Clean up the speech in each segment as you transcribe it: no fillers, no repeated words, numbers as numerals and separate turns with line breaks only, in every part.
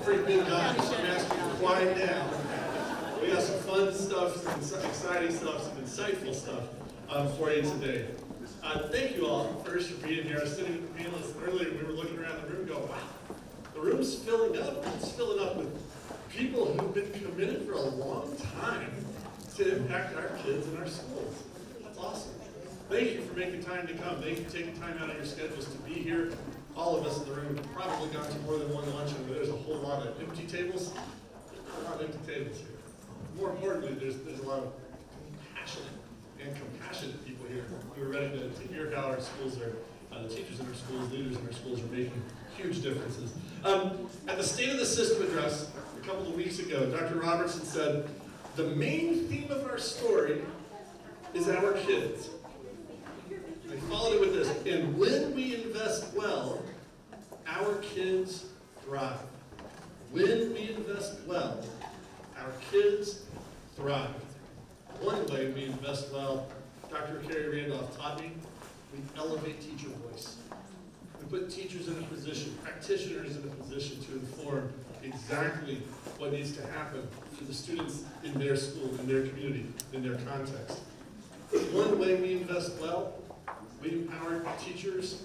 freaking gosh, I'm asking you to quiet down. We got some fun stuff, some exciting stuff, some insightful stuff for you today. Thank you all first for being here. I was sitting at the panelists earlier, we were looking around the room going, wow, the room's filling up. It's filling up with people who've been committed for a long time to impact our kids and our schools. That's awesome. Thank you for making time to come. Thank you for taking time out of your schedules to be here. All of us in the room have probably gone to more than one luncheon, but there's a whole lot of empty tables. There's a lot of empty tables here. More importantly, there's a lot of compassionate people here who are ready to hear how our schools are, the teachers in our schools, leaders in our schools are making huge differences. At the State of the System address a couple of weeks ago, Dr. Robertson said, the main theme of our story is our kids. I followed it with this, and when we invest well, our kids thrive. When we invest well, our kids thrive. One way we invest well, Dr. Carrie Randolph taught me, we elevate teacher voice. We put teachers in a position, practitioners in a position to inform exactly what needs to happen to the students in their school, in their community, in their context. One way we invest well, we empower teachers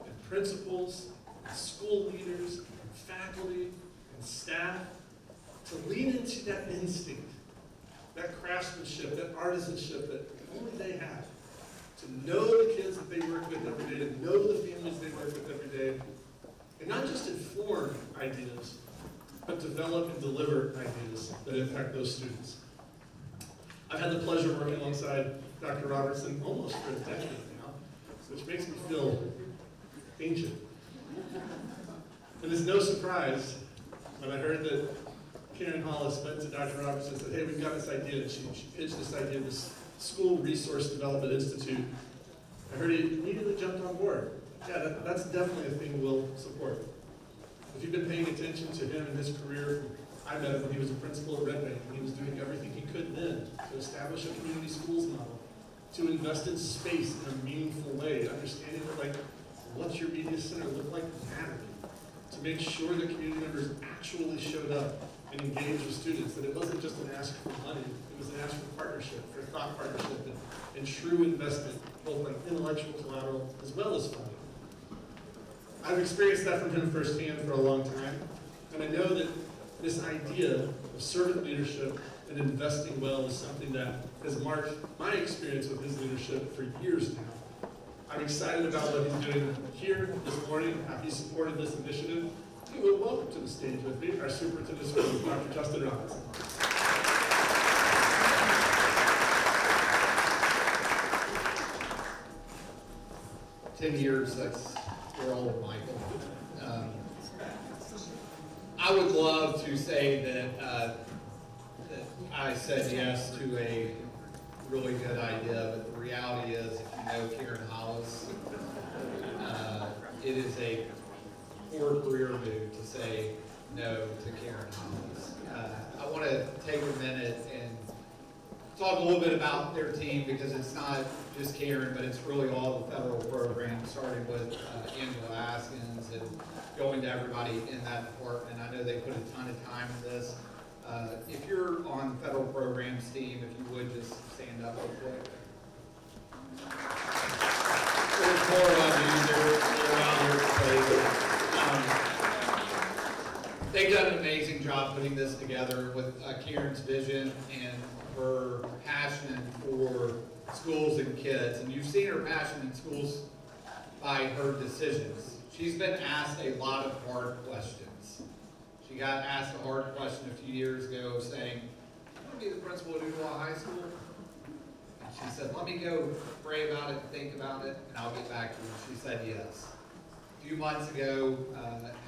and principals, and school leaders, and faculty, and staff to lean into that instinct, that craftsmanship, that artisanship that only they have. To know the kids that they work with every day, to know the families they work with every day, and not just inform ideas, but develop and deliver ideas that impact those students. I've had the pleasure of working alongside Dr. Robertson almost for a decade now, which makes me feel ancient. And it's no surprise when I heard that Karen Hollis went to Dr. Robertson and said, hey, we've got this idea. She pitched this idea of this School Resource Development Institute. I heard he immediately jumped on board. Yeah, that's definitely a thing we'll support. If you've been paying attention to him in his career, I met him when he was a principal at Red Bank, and he was doing everything he could then to establish a community schools model, to invest in space in a meaningful way, understanding that, like, what's your media center look like mattered, to make sure that community members actually showed up and engaged with students, that it wasn't just an ask for money, it was an ask for partnership, for thought partnership, and true investment, both like intellectual collateral as well as funding. I've experienced that from him firsthand for a long time, and I know that this idea of servant leadership and investing well is something that has marked my experience with his leadership for years now. I'm excited about what he's doing here this morning, how he supported this initiative. We will welcome to the stage with me our superintendent of schools, Dr. Justin Robinson.
10 years, we're old, Michael. I would love to say that I said yes to a really good idea, but the reality is, if you know Karen Hollis, it is a poor career move to say no to Karen Hollis. I want to take a minute and talk a little bit about their team, because it's not just Karen, but it's really all the federal programs, starting with Angela Askins and going to everybody in that department. I know they put a ton of time in this. If you're on the federal programs team, if you would just stand up real quick. There's more of you around here. They've done an amazing job putting this together with Karen's vision and her passion for schools and kids. And you've seen her passion in schools by her decisions. She's been asked a lot of hard questions. She got asked a hard question a few years ago saying, "You want to be the principal at Ooltewah High School?" And she said, "Let me go pray about it, think about it, and I'll get back to you." And she said yes. A few months ago,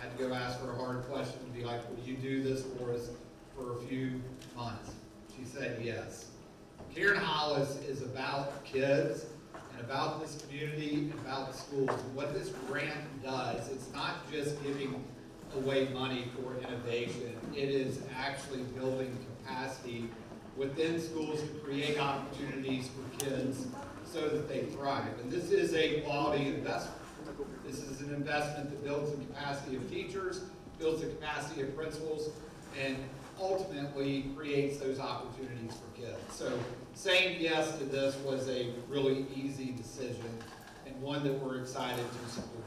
had to go ask her a hard question to be like, "Will you do this for us for a few months?" She said yes. Karen Hollis is about kids and about this community and about the schools. And what this grant does, it's not just giving away money for innovation. It is actually building capacity within schools to create opportunities for kids so that they thrive. And this is a quality investment. This is an investment that builds the capacity of teachers, builds the capacity of principals, and ultimately creates those opportunities for kids. So saying yes to this was a really easy decision and one that we're excited to support.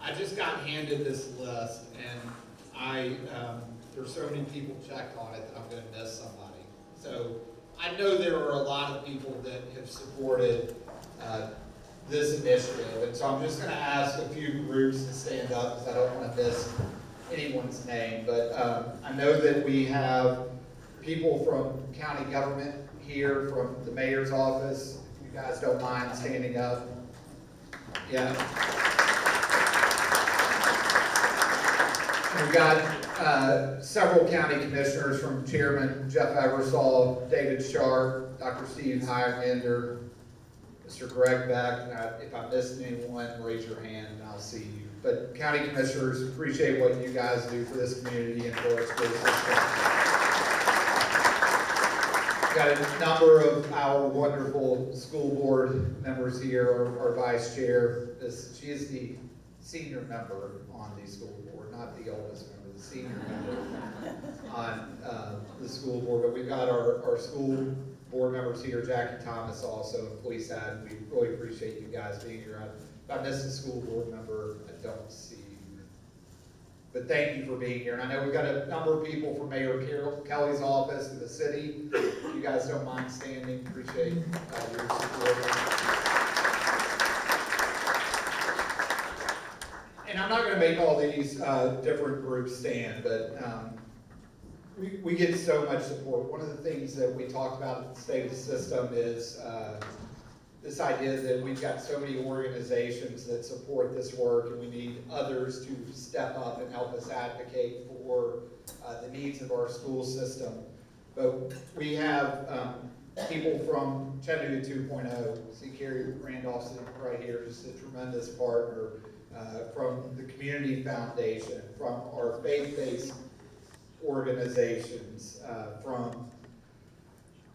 I just got handed this list, and there's so many people checked on it that I'm going to miss somebody. So I know there are a lot of people that have supported this initiative, and so I'm just going to ask a few groups to stand up because I don't want to miss anyone's name. But I know that we have people from county government here, from the mayor's office. If you guys don't mind standing up. Yeah. We've got several county commissioners, from Chairman Jeff Eversole, David Sharp, Dr. Steve Highlander, Mr. Greg Beck. If I missed anyone, raise your hand and I'll see you. But county commissioners, appreciate what you guys do for this community and for our school system. We've got a number of our wonderful school board members here. Our vice chair, she is the senior member on the school board, not the oldest member, the senior member on the school board. But we've got our school board members here, Jackie Thomas also, and police ad. We really appreciate you guys being here. If I missed a school board member, I don't see you. But thank you for being here. And I know we've got a number of people from Mayor Kelly's office and the city. If you guys don't mind standing, appreciate your support. And I'm not going to make all these different groups stand, but we get so much support. One of the things that we talked about at the state of the system is this idea that we've got so many organizations that support this work, and we need others to step up and help us advocate for the needs of our school system. But we have people from Chattanooga 2.0, see Carrie Randolph sitting right here, just a tremendous partner, from the Community Foundation, from our faith-based organizations, from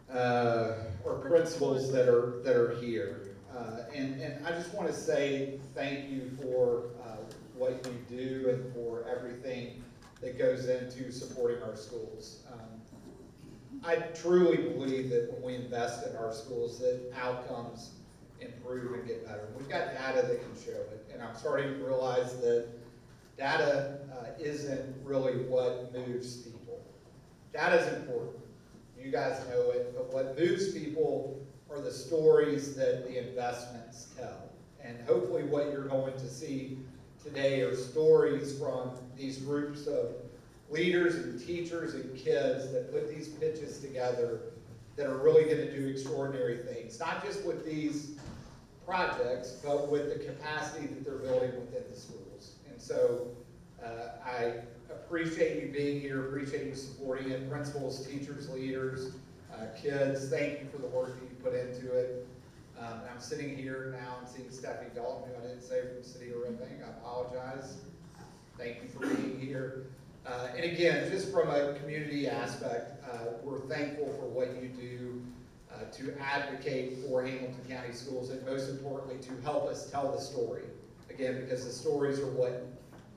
our principals that are here. And I just want to say thank you for what you do and for everything that goes into supporting our schools. I truly believe that when we invest in our schools, that outcomes improve and get better. We've got data that can show it, and I'm starting to realize that data isn't really what moves people. Data is important. You guys know it, but what moves people are the stories that the investments tell. And hopefully what you're going to see today are stories from these groups of leaders and teachers and kids that put these pitches together that are really going to do extraordinary things, not just with these projects, but with the capacity that they're building within the schools. And so I appreciate you being here, appreciate you supporting it. Principals, teachers, leaders, kids, thank you for the work that you put into it. I'm sitting here now and seeing Stephanie Dalton, who I didn't say from the city of Red Bank. I apologize. Thank you for being here. And again, just from a community aspect, we're thankful for what you do to advocate for Hamilton County schools, and most importantly, to help us tell the story. Again, because the stories are what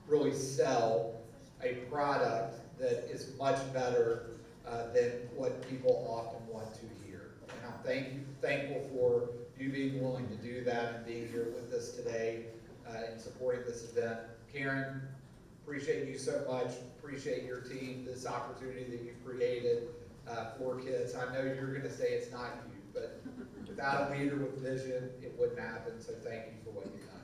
really sell a product that is much better than what people often want to hear. And I'm thankful for you being willing to do that and being here with us today and supporting this event. Karen, appreciate you so much. Appreciate your team, this opportunity that you've created for kids. I know you're going to say it's not you, but without a leader with vision, it wouldn't happen. So thank you for what you've done.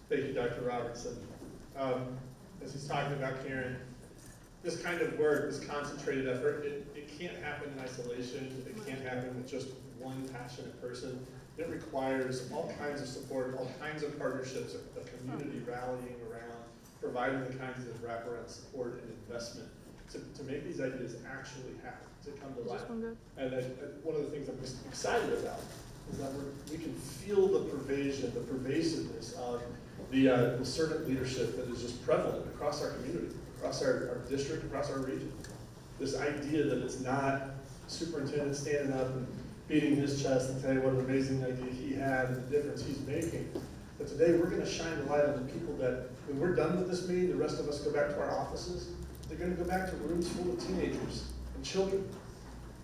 Thank you, Dr. Robertson. As he's talking about, Karen, this kind of work, this concentrated effort, it can't happen in isolation. It can't happen with just one passionate person. It requires all kinds of support, all kinds of partnerships, a community rallying around, providing the kinds of wraparound support and investment to make these ideas actually happen, to come to life. And one of the things I'm just excited about is that we can feel the pervasiveness of the servant leadership that is just prevalent across our community, across our district, across our region. This idea that it's not superintendent standing up and
beating his chest and telling you what an amazing idea he had and the difference he's making. But today we're going to shine the light on the people that, when we're done with this meeting, the rest of us go back to our offices, they're going to go back to rooms full of teenagers and children.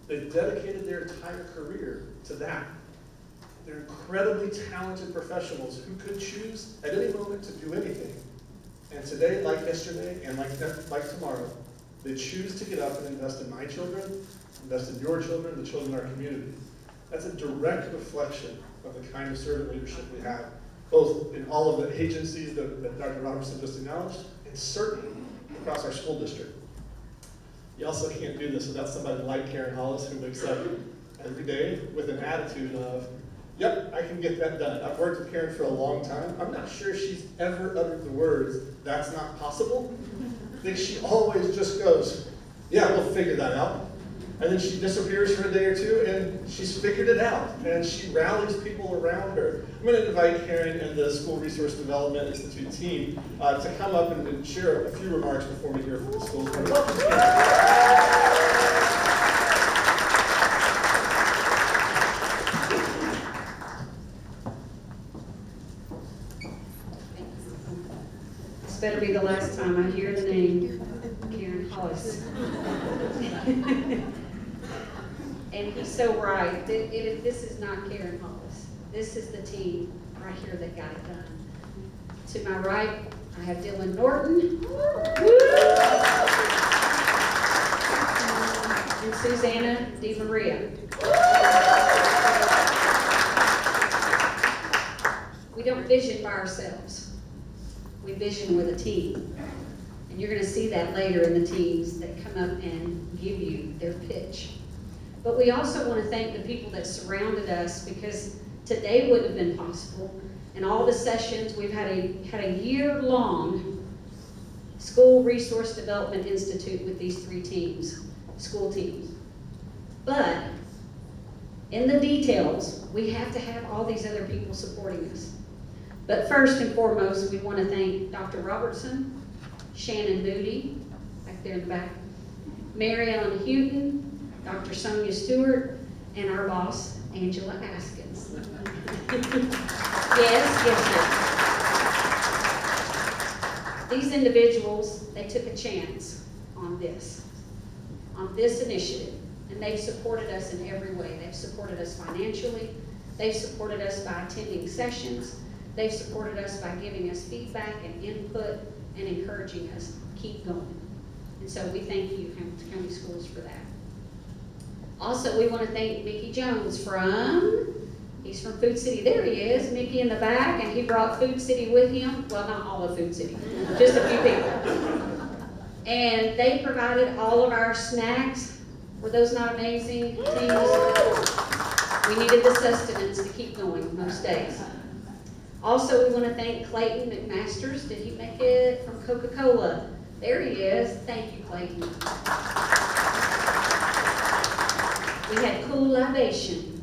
They've dedicated their entire career to that. They're incredibly talented professionals who could choose at any moment to do anything. And today, like yesterday, and like tomorrow, they choose to get up and invest in my children, invest in your children, the children in our community. That's a direct reflection of the kind of servant leadership we have, both in all of the agencies that Dr. Robertson just acknowledged, and certainly across our school district. You also can't do this without somebody like Karen Hollis, who wakes up every day with an attitude of, yep, I can get that done. I've worked with Karen for a long time. I'm not sure she's ever uttered the words, that's not possible. I think she always just goes, yeah, we'll figure that out. And then she disappears for a day or two, and she's figured it out, and she rallies people around her. I'm going to invite Karen and the School Resource Development Institute team to come up and share a few remarks before we hear from the school board. Welcome, Karen.
This better be the last time I hear the name Karen Hollis. And he's so right. This is not Karen Hollis. This is the team right here that got it done. To my right, I have Dylan Norton. And Susanna DeMaria. We don't vision by ourselves. We vision with a team. And you're going to see that later in the teams that come up and give you their pitch. But we also want to thank the people that surrounded us, because today wouldn't have been possible. And all the sessions, we've had a year-long School Resource Development Institute with these three teams, school teams. But in the details, we have to have all these other people supporting us. But first and foremost, we want to thank Dr. Robertson, Shannon Moody, back there in the back, Mary Ellen Houghton, Dr. Sonia Stewart, and our boss, Angela Askins. Yes. These individuals, they took a chance on this initiative, and they've supported us in every way. They've supported us financially. They've supported us by attending sessions. They've supported us by giving us feedback and input and encouraging us to keep going. And so we thank you, Hamilton County Schools, for that. Also, we want to thank Mickey Jones he's from Food City. There he is, Mickey in the back, and he brought Food City with him. Well, not all of Food City, just a few people. And they provided all of our snacks. Were those not amazing things? We needed the sustenance to keep going most days. Also, we want to thank Clayton McMasters. Did he make it from Coca-Cola? There he is. Thank you, Clayton. We had Cool Libation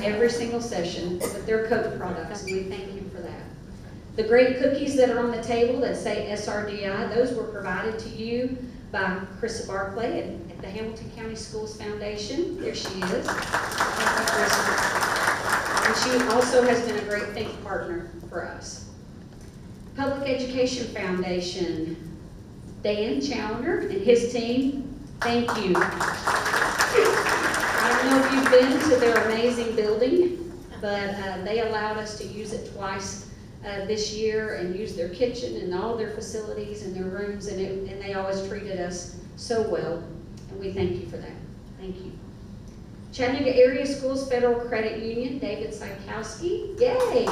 every single session with their Coke products, and we thank you for that. The great cookies that are on the table that say SRDI, those were provided to you by Chris Barclay at the Hamilton County Schools Foundation. There she is. And she also has been a great think partner for us. Public Education Foundation, Dan Challoner and his team, thank you. I don't know if you've been to their amazing building, but they allowed us to use it twice this year and use their kitchen and all their facilities and their rooms, and they always treated us so well, and we thank you for that. Thank you. Chattanooga Area Schools Federal Credit Union, David Sikowski. Yay!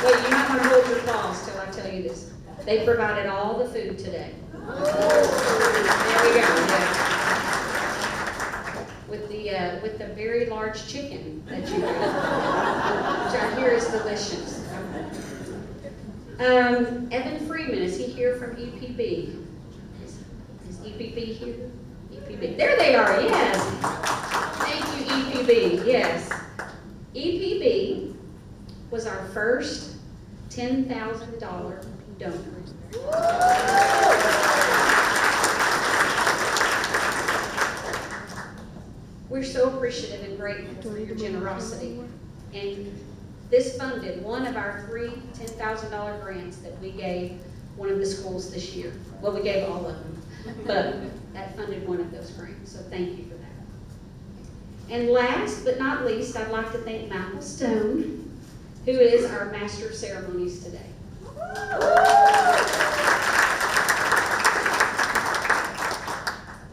Wait, you might want to hold your applause till I tell you this. They provided all the food today. There we go. Yeah. With the very large chicken that you have, which I hear is delicious. Evan Freeman, is he here from EPB? Is EPB here? EPB. There they are, yes. Thank you, EPB, yes. EPB was our first $10,000 donor. We're so appreciative and grateful for your generosity. And this funded one of our three $10,000 grants that we gave one of the schools this year. Well, we gave all of them, but that funded one of those grants, so thank you for that. And last but not least, I'd like to thank Michael Stone, who is our Master of Ceremonies today.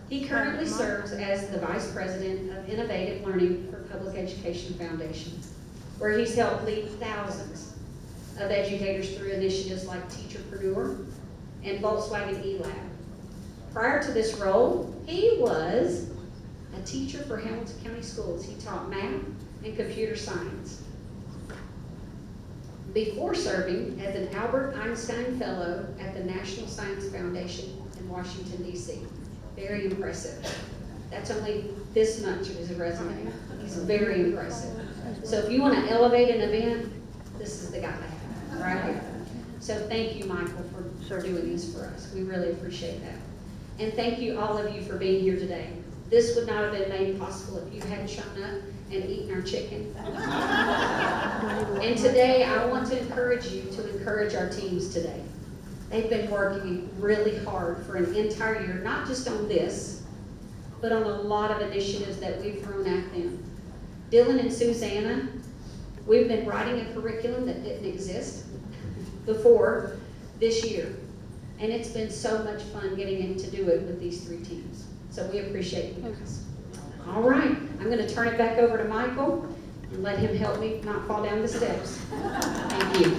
He currently serves as the Vice President of Innovative Learning for Public Education Foundation, where he's helped lead thousands of educators through initiatives like Teacherpreneur and Volkswagen eLab. Prior to this role, he was a teacher for Hamilton County Schools. He taught math and computer science. Before serving as an Albert Einstein Fellow at the National Science Foundation in Washington, D.C. Very impressive. That's only this much of his resume. He's very impressive. So if you want to elevate an event, this is the guy to have, right here. So thank you, Michael, for doing this for us. We really appreciate that. And thank you, all of you, for being here today. This would not have been made possible if you hadn't shown up and eaten our chicken. And today, I want to encourage you to encourage our teams today. They've been working really hard for an entire year, not just on this, but on a lot of initiatives that we've thrown at them. Dylan and Susanna, we've been writing a curriculum that didn't exist before this year. And it's been so much fun getting to do it with these three teams. So we appreciate you guys. All right, I'm going to turn it back over to Michael and let him help me not fall down the steps. Thank you.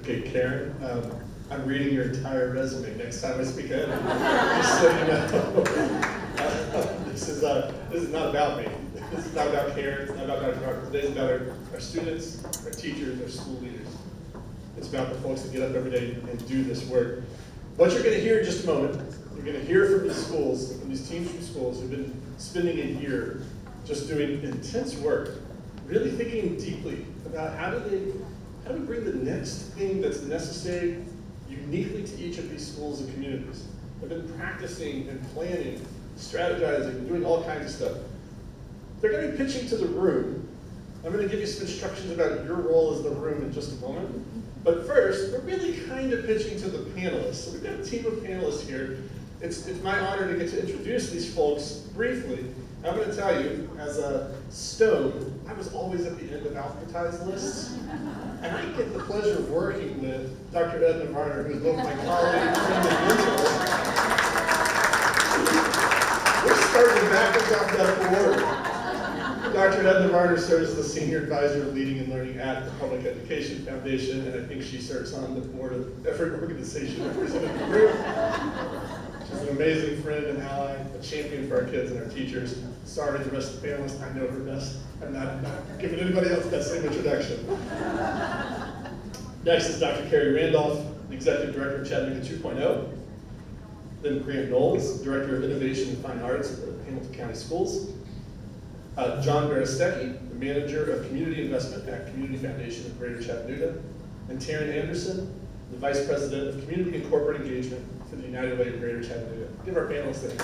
Okay, Karen, I'm reading your entire resume next time I speak at it, just so you know. This is not about me. This is not about Karen, it's not about Dr. Robert. Today's about our students, our teachers, our school leaders. It's about the folks that get up every day and do this work. What you're going to hear in just a moment, you're going to hear from these schools, from these teams from schools who've been spending a year just doing intense work, really thinking deeply about how do we bring the next thing that's necessary uniquely to each of these schools and communities. They've been practicing and planning, strategizing, and doing all kinds of stuff. They're going to be pitching to the room. I'm going to give you some instructions about your role as the room in just a moment. But first, we're really kind of pitching to the panelists. So we've got a team of panelists here. It's my honor to get to introduce these folks briefly. I'm going to tell you, as a Stone, I was always at the end of alphabetized lists. And I get the pleasure of working with Dr. Edna Varner, who's both my colleague, friend, and mentor. We're starting backwards alphabetical order. Dr. Edna Varner serves as the Senior Advisor of Leading and Learning at the Public Education Foundation, and I think she serves on the board of every organization represented in the group. She's an amazing friend and ally, a champion for our kids and our teachers. Sorry, the rest of the panelists, I know her best. I'm not giving anybody else that same introduction. Next is Dr. Carrie Randolph, the Executive Director of Chattanooga 2.0. Then Grant Knowles, Director of Innovation and Fine Arts at the Hamilton County Schools. John Barastecki, the Manager of Community Investment at Community Foundation of Greater Chattanooga. And Taryn Anderson, the Vice President of Community and Corporate Engagement for the United Way of Greater Chattanooga. Give our panelists a hand.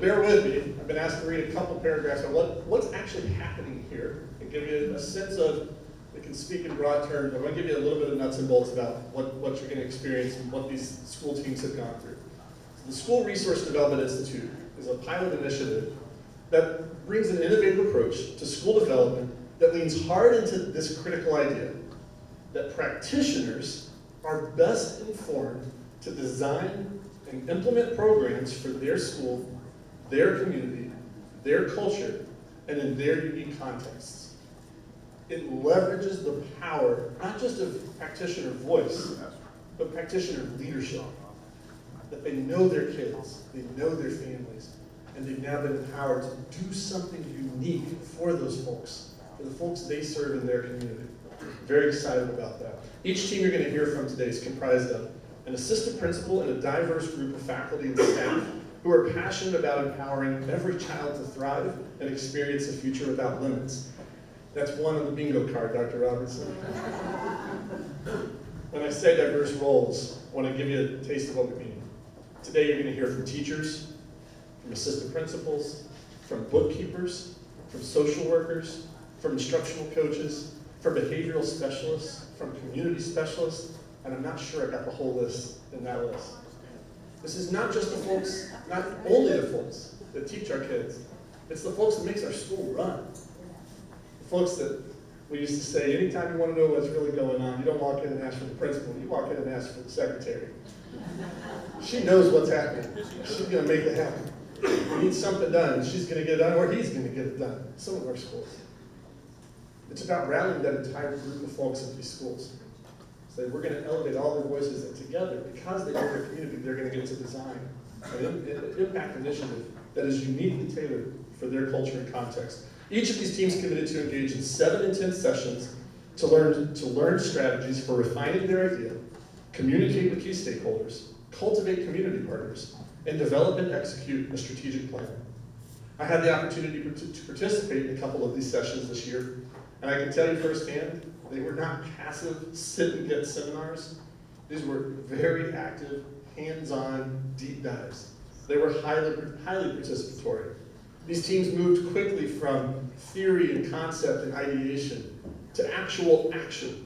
Bear with me, I've been asked to read a couple paragraphs on what's actually happening here and give you a sense of, we can speak in broad terms, I want to give you a little bit of nuts and bolts about what you're going to experience and what these school teams have gone through. So the School Resource Development Institute is a pilot initiative that brings an innovative approach to school development that leans hard into this critical idea that practitioners are best informed to design and implement programs for their school, their community, their culture, and in their unique contexts. It leverages the power, not just of practitioner voice, but practitioner leadership. That they know their kids, they know their families, and they've now been empowered to do something unique for those folks, for the folks they serve in their community. Very excited about that. Each team you're going to hear from today is comprised of an assistant principal and a diverse group of faculty and staff who are passionate about empowering every child to thrive and experience a future without limits. That's one on the bingo card, Dr. Robertson. When I say diverse roles, I want to give you a taste of what we mean. Today you're going to hear from teachers, from assistant principals, from bookkeepers, from social workers, from instructional coaches, from behavioral specialists, from community specialists, and I'm not sure I got the whole list in that list. This is not just the folks, not only the folks that teach our kids, it's the folks that makes our school run. The folks that we used to say, anytime you want to know what's really going on, you don't walk in and ask for the principal, you walk in and ask for the secretary. She knows what's happening. She's going to make it happen. We need something done, she's going to get it done, or he's going to get it done. Some of our schools. It's about rallying that entire group of folks at these schools. So we're going to elevate all their voices, and together, because they know their community, they're going to get to design an impact initiative that is uniquely tailored for their culture and context. Each of these teams committed to engage in 7 intense sessions to learn strategies for refining their idea, communicate with key stakeholders, cultivate community partners, and develop and execute a strategic plan. I had the opportunity to participate in a couple of these sessions this year, and I can tell you firsthand, they were not passive sit-and-get seminars. These were very active, hands-on, deep dives. They were highly participatory. These teams moved quickly from theory and concept and ideation to actual action.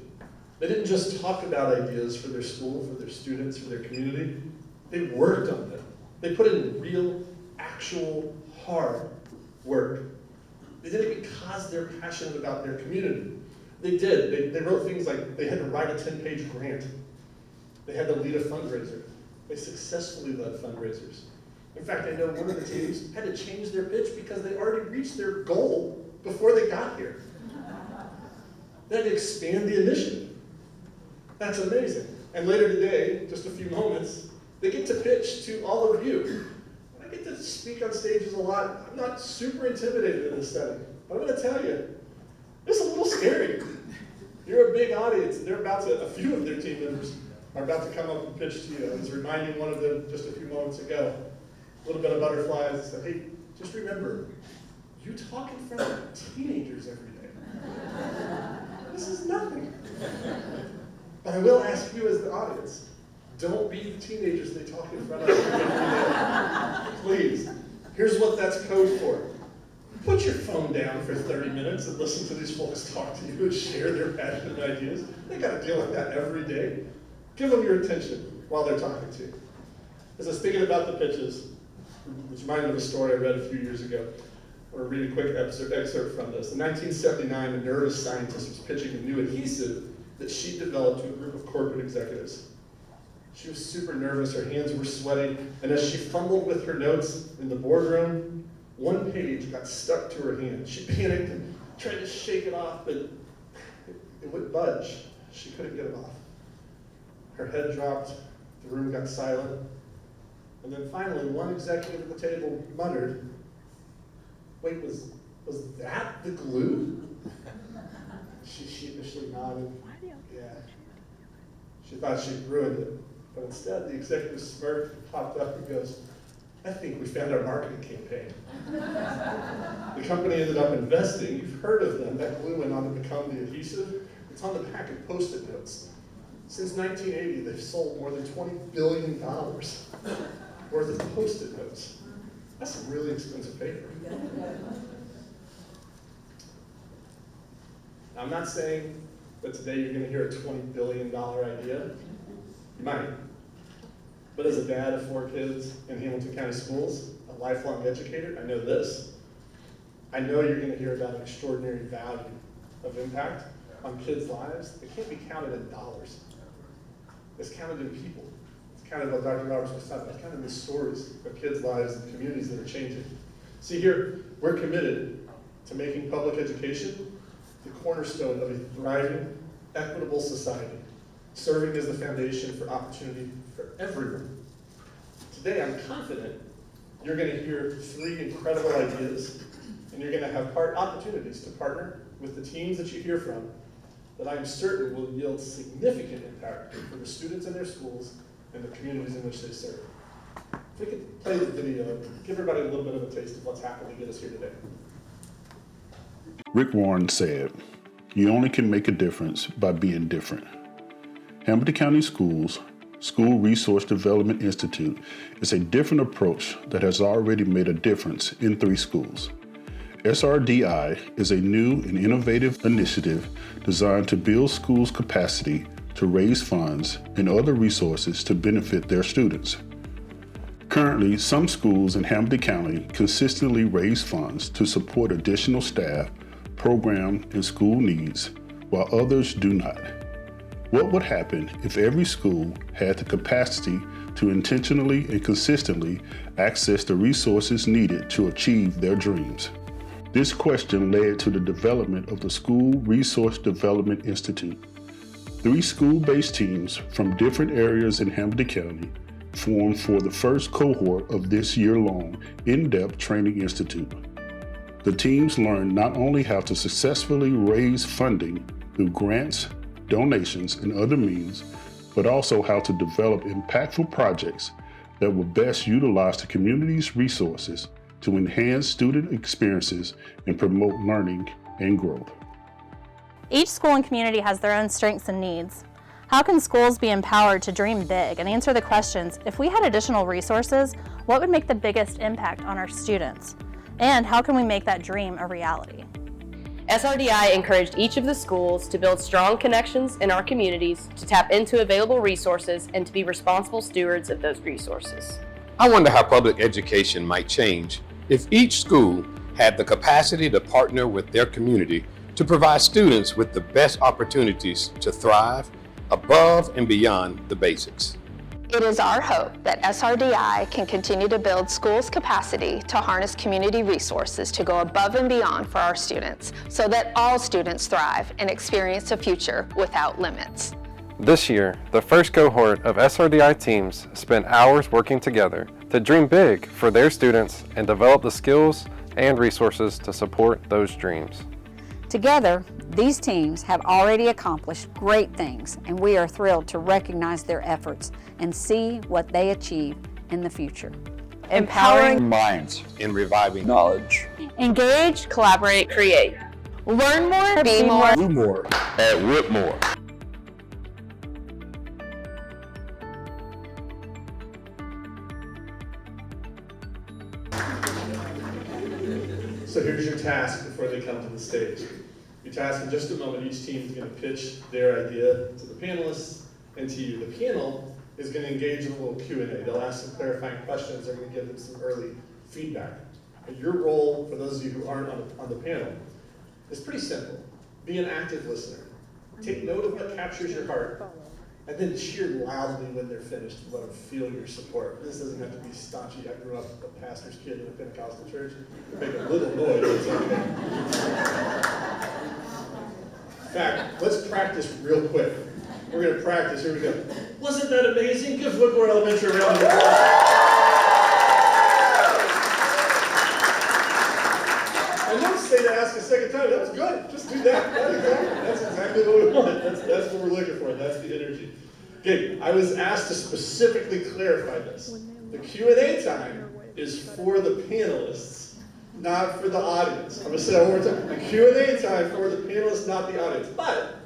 They didn't just talk about ideas for their school, for their students, for their community. They worked on them. They put in real, actual, hard work. They did it because they're passionate about their community. They did. They wrote things like they had to write a 10-page grant. They had to lead a fundraiser. They successfully led fundraisers. In fact, I know one of the teams had to change their pitch because they already reached their goal before they got here. They had to expand the initiative. That's amazing. And later today, just a few moments, they get to pitch to all of you. I get to speak on stages a lot. I'm not super intimidated in this setting, but I'm going to tell you, it's a little scary. You're a big audience, and a few of their team members are about to come up and pitch to you. I was reminding one of them just a few moments ago, a little bit of butterflies. I said, hey, just remember, you talk in front of teenagers every day. This is nothing. But I will ask you as the audience, don't be the teenagers they talk in front of every day. Please. Here's what that's code for. Put your phone down for 30 minutes and listen to these folks talk to you and share their passionate ideas. They got to deal with that every day. Give them your attention while they're talking to you. As I was thinking about the pitches, it was reminded of a story I read a few years ago. I'll read a quick excerpt from this. In 1979, a nervous scientist was pitching a new adhesive that she developed to a group of corporate executives. She was super nervous, her hands were sweaty, and as she fumbled with her notes in the boardroom, one page got stuck to her hand. She panicked and tried to shake it off, but it wouldn't budge. She couldn't get it off. Her head dropped, the room got silent, and then finally one executive at the table muttered, wait, was that the glue? She sheepishly nodded. Yeah. She thought she'd ruined it, but instead the executive smirked and popped up and goes, I think we found our marketing campaign. The company ended up investing. You've heard of them. That glue went on to become the adhesive. It's on the back of Post-it notes. Since 1980, they've sold more than $20 billion worth of Post-it notes. That's some really expensive paper. I'm not saying that today you're going to hear a $20 billion idea. You might. But as a dad of 4 kids in Hamilton County Schools, a lifelong educator, I know this. I know you're going to hear about an extraordinary value of impact on kids' lives. It can't be counted in dollars. It's counted in people. It's counted what Dr. Roberts was talking about. It's counted in the stories of kids' lives and communities that are changing. See here, we're committed to making public education the cornerstone of a thriving, equitable society, serving as the foundation for opportunity for everyone. Today, I'm confident you're going to hear 3 incredible ideas, and you're going to have opportunities to partner with the teams that you hear from that I'm certain will yield significant impact for the students in their schools and the communities in which they serve. If we could play the video, give everybody a little bit of a taste of what's happened to get us here today.
Rick Warren said, "You only can make a difference by being different." Hamilton County Schools School Resource Development Institute is a different approach that has already made a difference in 3 schools. SRDI is a new and innovative initiative designed to build schools' capacity to raise funds and other resources to benefit their students. Currently, some schools in Hamilton County consistently raise funds to support additional staff, program, and school needs, while others do not. What would happen if every school had the capacity to intentionally and consistently access the resources needed to achieve their dreams? This question led to the development of the School Resource Development Institute. 3 school-based teams from different areas in Hamilton County formed for the first cohort of this year-long in-depth training institute. The teams learned not only how to successfully raise funding through grants, donations, and other means, but also how to develop impactful projects that will best utilize the community's resources to enhance student experiences and promote learning and growth.
Each school and community has their own strengths and needs. How can schools be empowered to dream big and answer the questions, if we had additional resources, what would make the biggest impact on our students? And how can we make that dream a reality?
SRDI encouraged each of the schools to build strong connections in our communities, to tap into available resources, and to be responsible stewards of those resources.
I wonder how public education might change if each school had the capacity to partner with their community to provide students with the best opportunities to thrive above and beyond the basics.
It is our hope that SRDI can continue to build schools' capacity to harness community resources to go above and beyond for our students, so that all students thrive and experience a future without limits.
This year, the first cohort of SRDI teams spent hours working together to dream big for their students and develop the skills and resources to support those dreams.
Together, these teams have already accomplished great things, and we are thrilled to recognize their efforts and see what they achieve in the future.
Empowering
minds
In reviving
knowledge.
engage, collaborate, create. Learn more, be more.
Woodmore at Woodmore.
So here's your task before they come to the stage. Your task in just a moment, each team is going to pitch their idea to the panelists and to you. The panel is going to engage in a little Q&A. They'll ask some clarifying questions. They're going to give them some early feedback. And your role, for those of you who aren't on the panel, is pretty simple. Be an active listener. Take note of what captures your heart, and then cheer loudly when they're finished to let them feel your support. This doesn't have to be staunchy. I grew up a pastor's kid in a Pentecostal church. Make a little noise, it's okay. In fact, let's practice real quick. We're going to practice. Here we go. Wasn't that amazing? Give Woodmore Elementary a round of applause. I didn't say to ask a second time. That was good. Just do that. That's exactly what we want. That's what we're looking for. That's the energy. Okay, I was asked to specifically clarify this. The Q&A time is for the panelists, not for the audience. I'm going to say that one more time. The Q&A time for the panelists, not the audience. But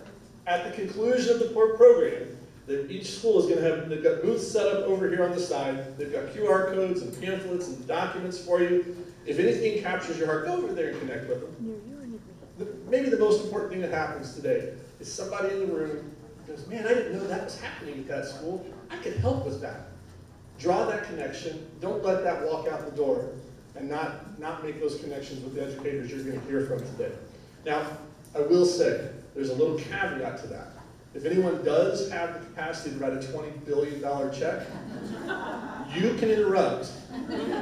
at the conclusion of the program, that each school is going to have, they've got booths set up over here on the side. They've got QR codes and pamphlets and documents for you. If anything captures your heart, go over there and connect with them. Maybe the most important thing that happens today is somebody in the room goes, man, I didn't know that was happening at that school. I could help with that. Draw that connection. Don't let that walk out the door and not make those connections with the educators you're going to hear from today. Now, I will say, there's a little caveat to that. If anyone does have the capacity to write a $20 billion check, you can interrupt.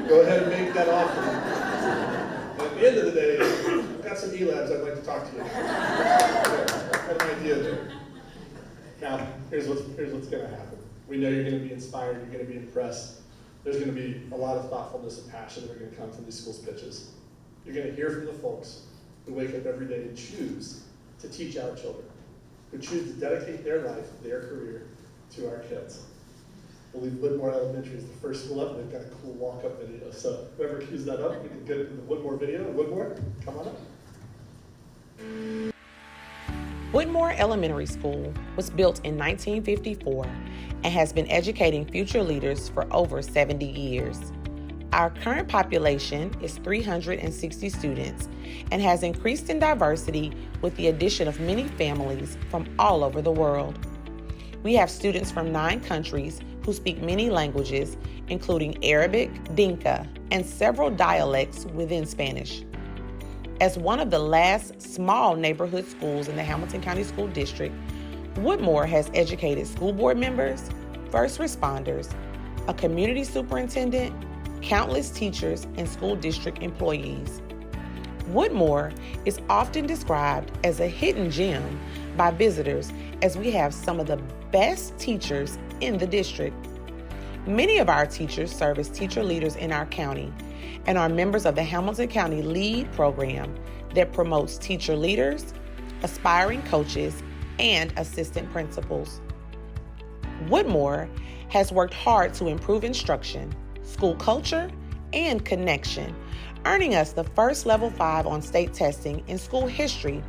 Go ahead and make that offer. And at the end of the day, I've got some E-Labs I'd like to talk to you. I've got an idea there. Now, here's what's going to happen. We know you're going to be inspired, you're going to be impressed. There's going to be a lot of thoughtfulness and passion that are going to come from these schools' pitches. You're going to hear from the folks who wake up every day and choose to teach our children. who choose to dedicate their life, their career, to our kids. I believe Woodmore Elementary is the first school up, and they've got a cool walk-up video. So whoever cues that up, we can get the Woodmore video. Woodmore, come on up.
Woodmore Elementary School was built in 1954 and has been educating future leaders for over 70 years. Our current population is 360 students and has increased in diversity with the addition of many families from all over the world. We have students from 9 countries who speak many languages, including Arabic, Dinka, and several dialects within Spanish. As one of the last small neighborhood schools in the Hamilton County School District, Woodmore has educated school board members, first responders, a community superintendent, countless teachers, and school district employees. Woodmore is often described as a hidden gem by visitors as we have some of the best teachers in the district. Many of our teachers serve as teacher leaders in our county and are members of the Hamilton County LEAD program that promotes teacher leaders, aspiring coaches, and assistant principals. Woodmore has worked hard to improve instruction, school culture, and connection, earning us the first level 5 on state testing in school history.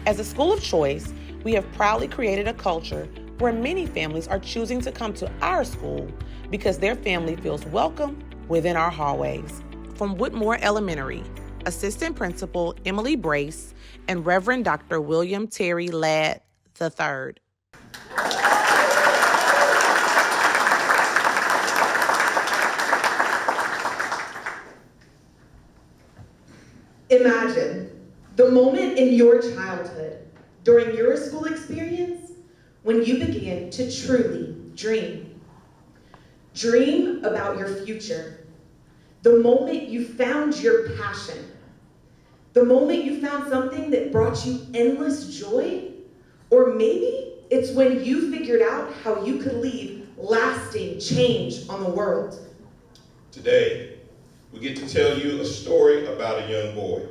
As a school of choice, we have proudly created a culture where many families are choosing to come to our school because their family feels welcome within our hallways. From Woodmore Elementary, Assistant Principal Emily Brace and Reverend Dr. William Terry Ladd III.
Imagine the moment in your childhood during your school experience when you began to truly dream. Dream about your future. The moment you found your passion. The moment you found something that brought you endless joy. Or maybe it's when you figured out how you could leave lasting change on the world.
Today, we get to tell you a story about a young boy.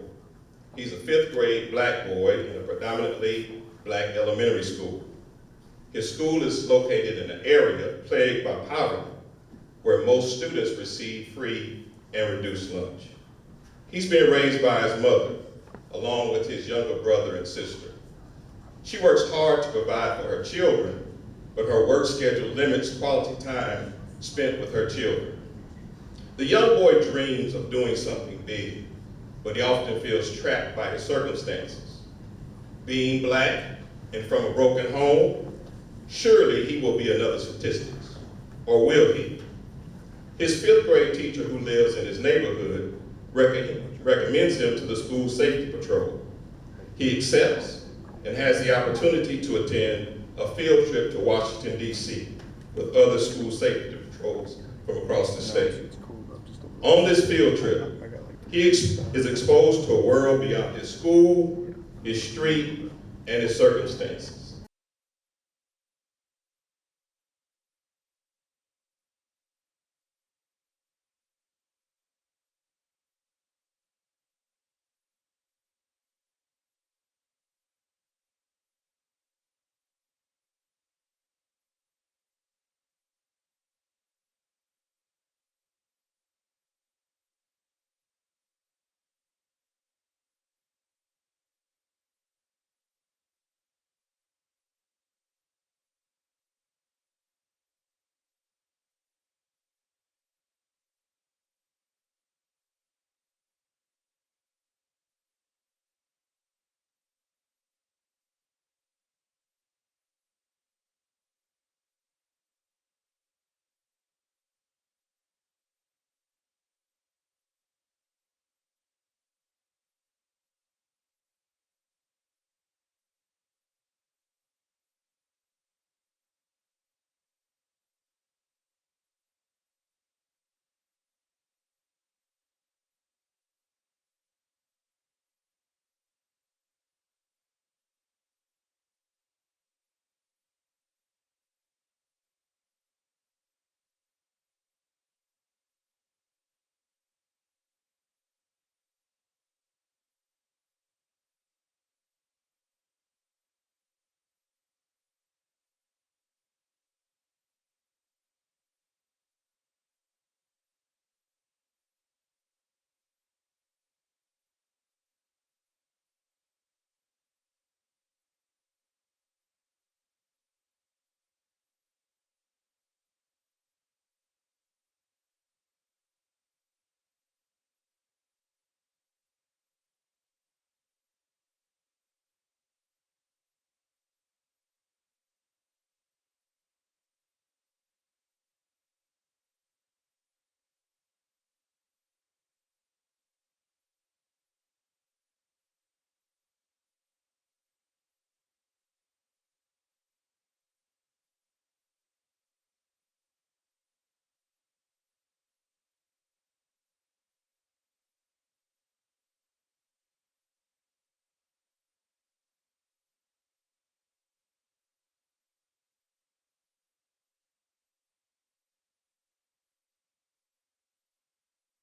He's a 5th grade black boy in a predominantly black elementary school. His school is located in an area plagued by poverty, where most students receive free and reduced lunch. He's been raised by his mother, along with his younger brother and sister. She works hard to provide for her children, but her work schedule limits quality time spent with her children. The young boy dreams of doing something big, but he often feels trapped by his circumstances. Being black and from a broken home, surely he will be another statistic, or will he? His 5th grade teacher who lives in his neighborhood recommends him to the school safety patrol. He accepts and has the opportunity to attend a field trip to Washington, D.C. with other school safety patrols from across the state. On this field trip, he is exposed to a world beyond his school, his street, and his circumstances.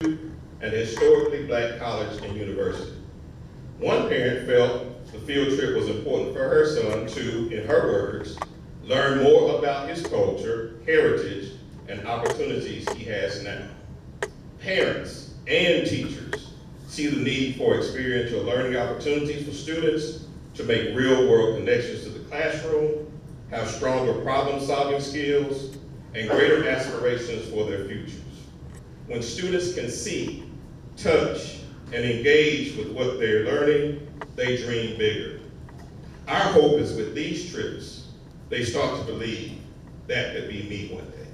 and a historically black college and university. One parent felt the field trip was important for her son to, in her words, learn more about his culture, heritage, and opportunities he has now. Parents and teachers see the need for experiential learning opportunities for students to make real-world connections to the classroom, have stronger problem-solving skills, and greater aspirations for their futures. When students can see, touch, and engage with what they're learning, they dream bigger. Our hope is with these trips, they start to believe that could be me one day.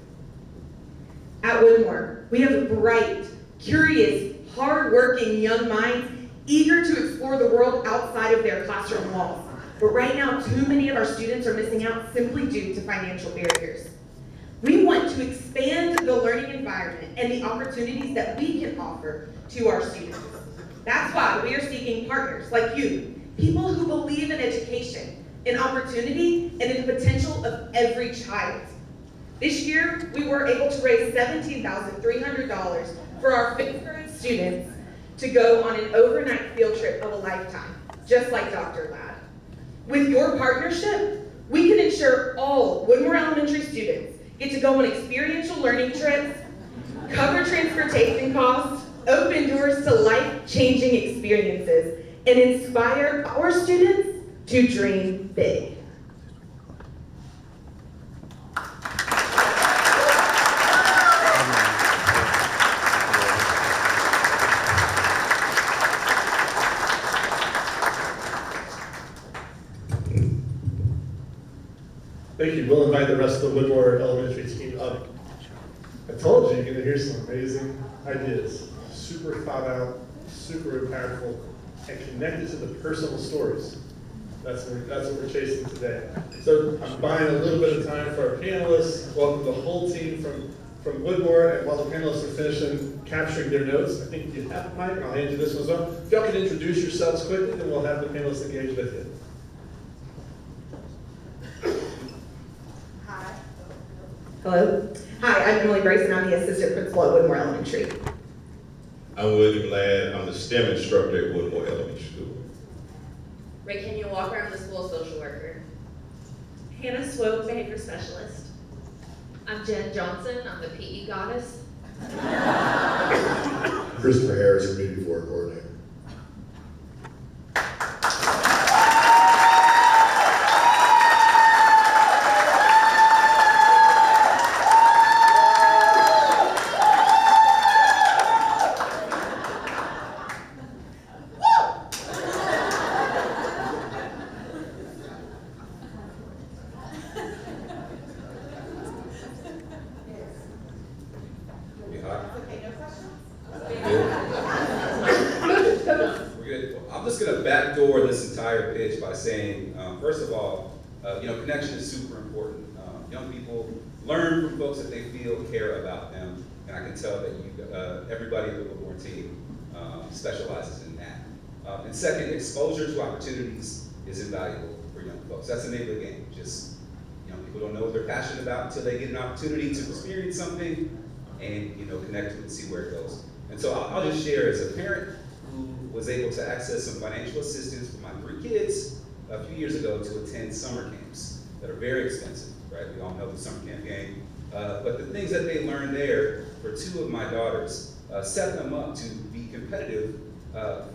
At Woodmore, we have bright, curious, hard-working young minds eager to explore the world outside of their classroom walls. But right now, too many of our students are missing out simply due to financial barriers. We want to expand the learning environment and the opportunities that we can offer to our students. That's why we are seeking partners like you, people who believe in education, in opportunity, and in the potential of every child. This year, we were able to raise $17,300 for our 5th grade students to go on an overnight field trip of a lifetime, just like Dr. Ladd. With your partnership, we can ensure all Woodmore Elementary students get to go on experiential learning trips, cover transportation costs, open doors to life-changing experiences, and inspire our students to dream big.
Thank you. We'll invite the rest of the Woodmore Elementary team up. I told you, you're going to hear some amazing ideas. Super thought out, super impactful, and connected to the personal stories. That's what we're chasing today. So I'm buying a little bit of time for our panelists. Welcome the whole team from Woodmore. And while the panelists are finishing capturing their notes, I think you have a mic, and I'll hand you this one as well. If y'all can introduce yourselves quickly, then we'll have the panelists engage with you.
Hello. Hi, I'm Emily Bryson. I'm the assistant principal at Woodmore Elementary.
I'm William Ladd. I'm the STEM instructor at Woodmore Elementary School.
Ray Kenya Walker, I'm the school social worker.
Hannah Swope, behavior specialist.
I'm Jen Johnson, I'm the PE goddess.
Christopher Harris, community board coordinator.
First of all, connection is super important. Young people learn from folks that they feel care about them, and I can tell that everybody in the Woodmore team specializes in that. And second, exposure to opportunities is invaluable for young folks. That's the name of the game. Just young people don't know what they're passionate about until they get an opportunity to experience something and connect with it and see where it goes. And so I'll just share as a parent who was able to access some financial assistance for my 3 kids a few years ago to attend summer camps that are very expensive, right? We all know the summer camp game. But the things that they learned there for 2 of my daughters set them up to be competitive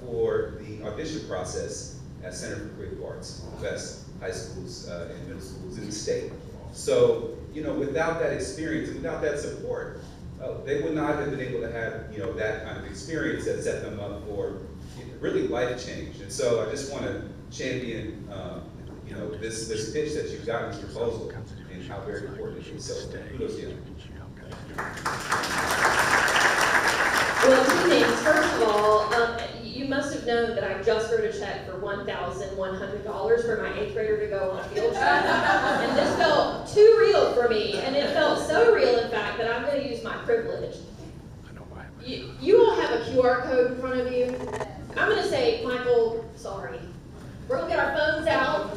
for the audition process at Center for Creative Arts, the best high schools and middle schools in the state. So, without that experience and without that support, they would not have been able to have, that kind of experience that set them up for really life change. And so I just want to champion, this pitch that you've got in this proposal and how very important it is. So kudos to you.
Well, 2 things. First of all, you must have known that I just wrote a check for $1,100 for my 8th grader to go on a field trip. And this felt too real for me. And it felt so real, in fact, that I'm going to use my privilege. You all have a QR code in front of you. I'm going to say, Michael, sorry. We're going to get our phones out.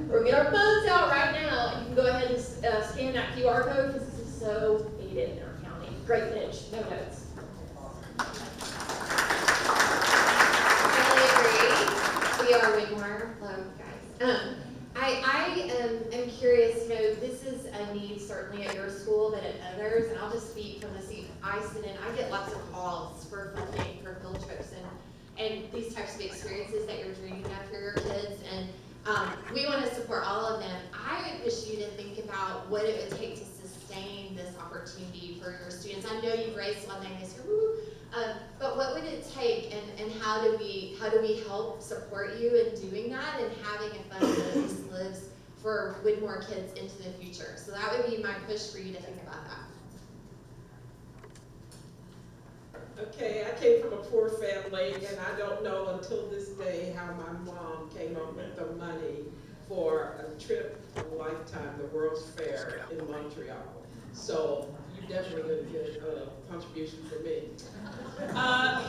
We're going to get our phones out right now. And you can go ahead and scan that QR code because this is so needed in our county. Great pitch. No notes.
your school than at others, and I'll just speak from the seat I sit in. I get lots of calls for funding for field trips and these types of experiences that you're dreaming of for your kids, and we want to support all of them. I would push you to think about what it would take to sustain this opportunity for your students. I know you've raised one thing this year, woo, but what would it take, and how do we help support you in doing that and having a fund that at least lives for Woodmore kids into the future? So that would be my push for you to think about that.
Okay, I came from a poor family, and I don't know until this day how my mom came up with the money for a trip of a lifetime, the World's Fair in Montreal. So you definitely going to get a contribution from me.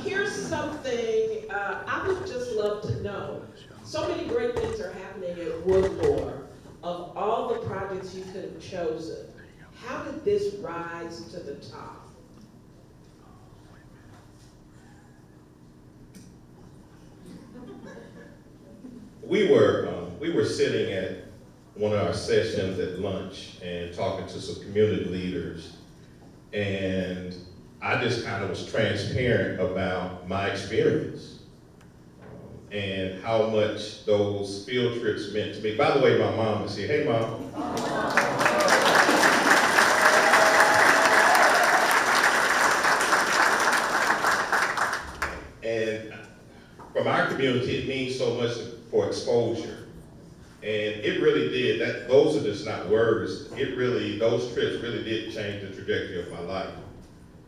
Here's something I would just love to know. So many great things are happening at Woodmore. Of all the projects you could have chosen, how did this rise to the top?
We were sitting at one of our sessions at lunch and talking to some community leaders, and I just kind of was transparent about my experience and how much those field trips meant to me. By the way, my mom is here. Hey, Mom. And from our community, it means so much for exposure. And it really did. Those are just not words. Those trips really did change the trajectory of my life.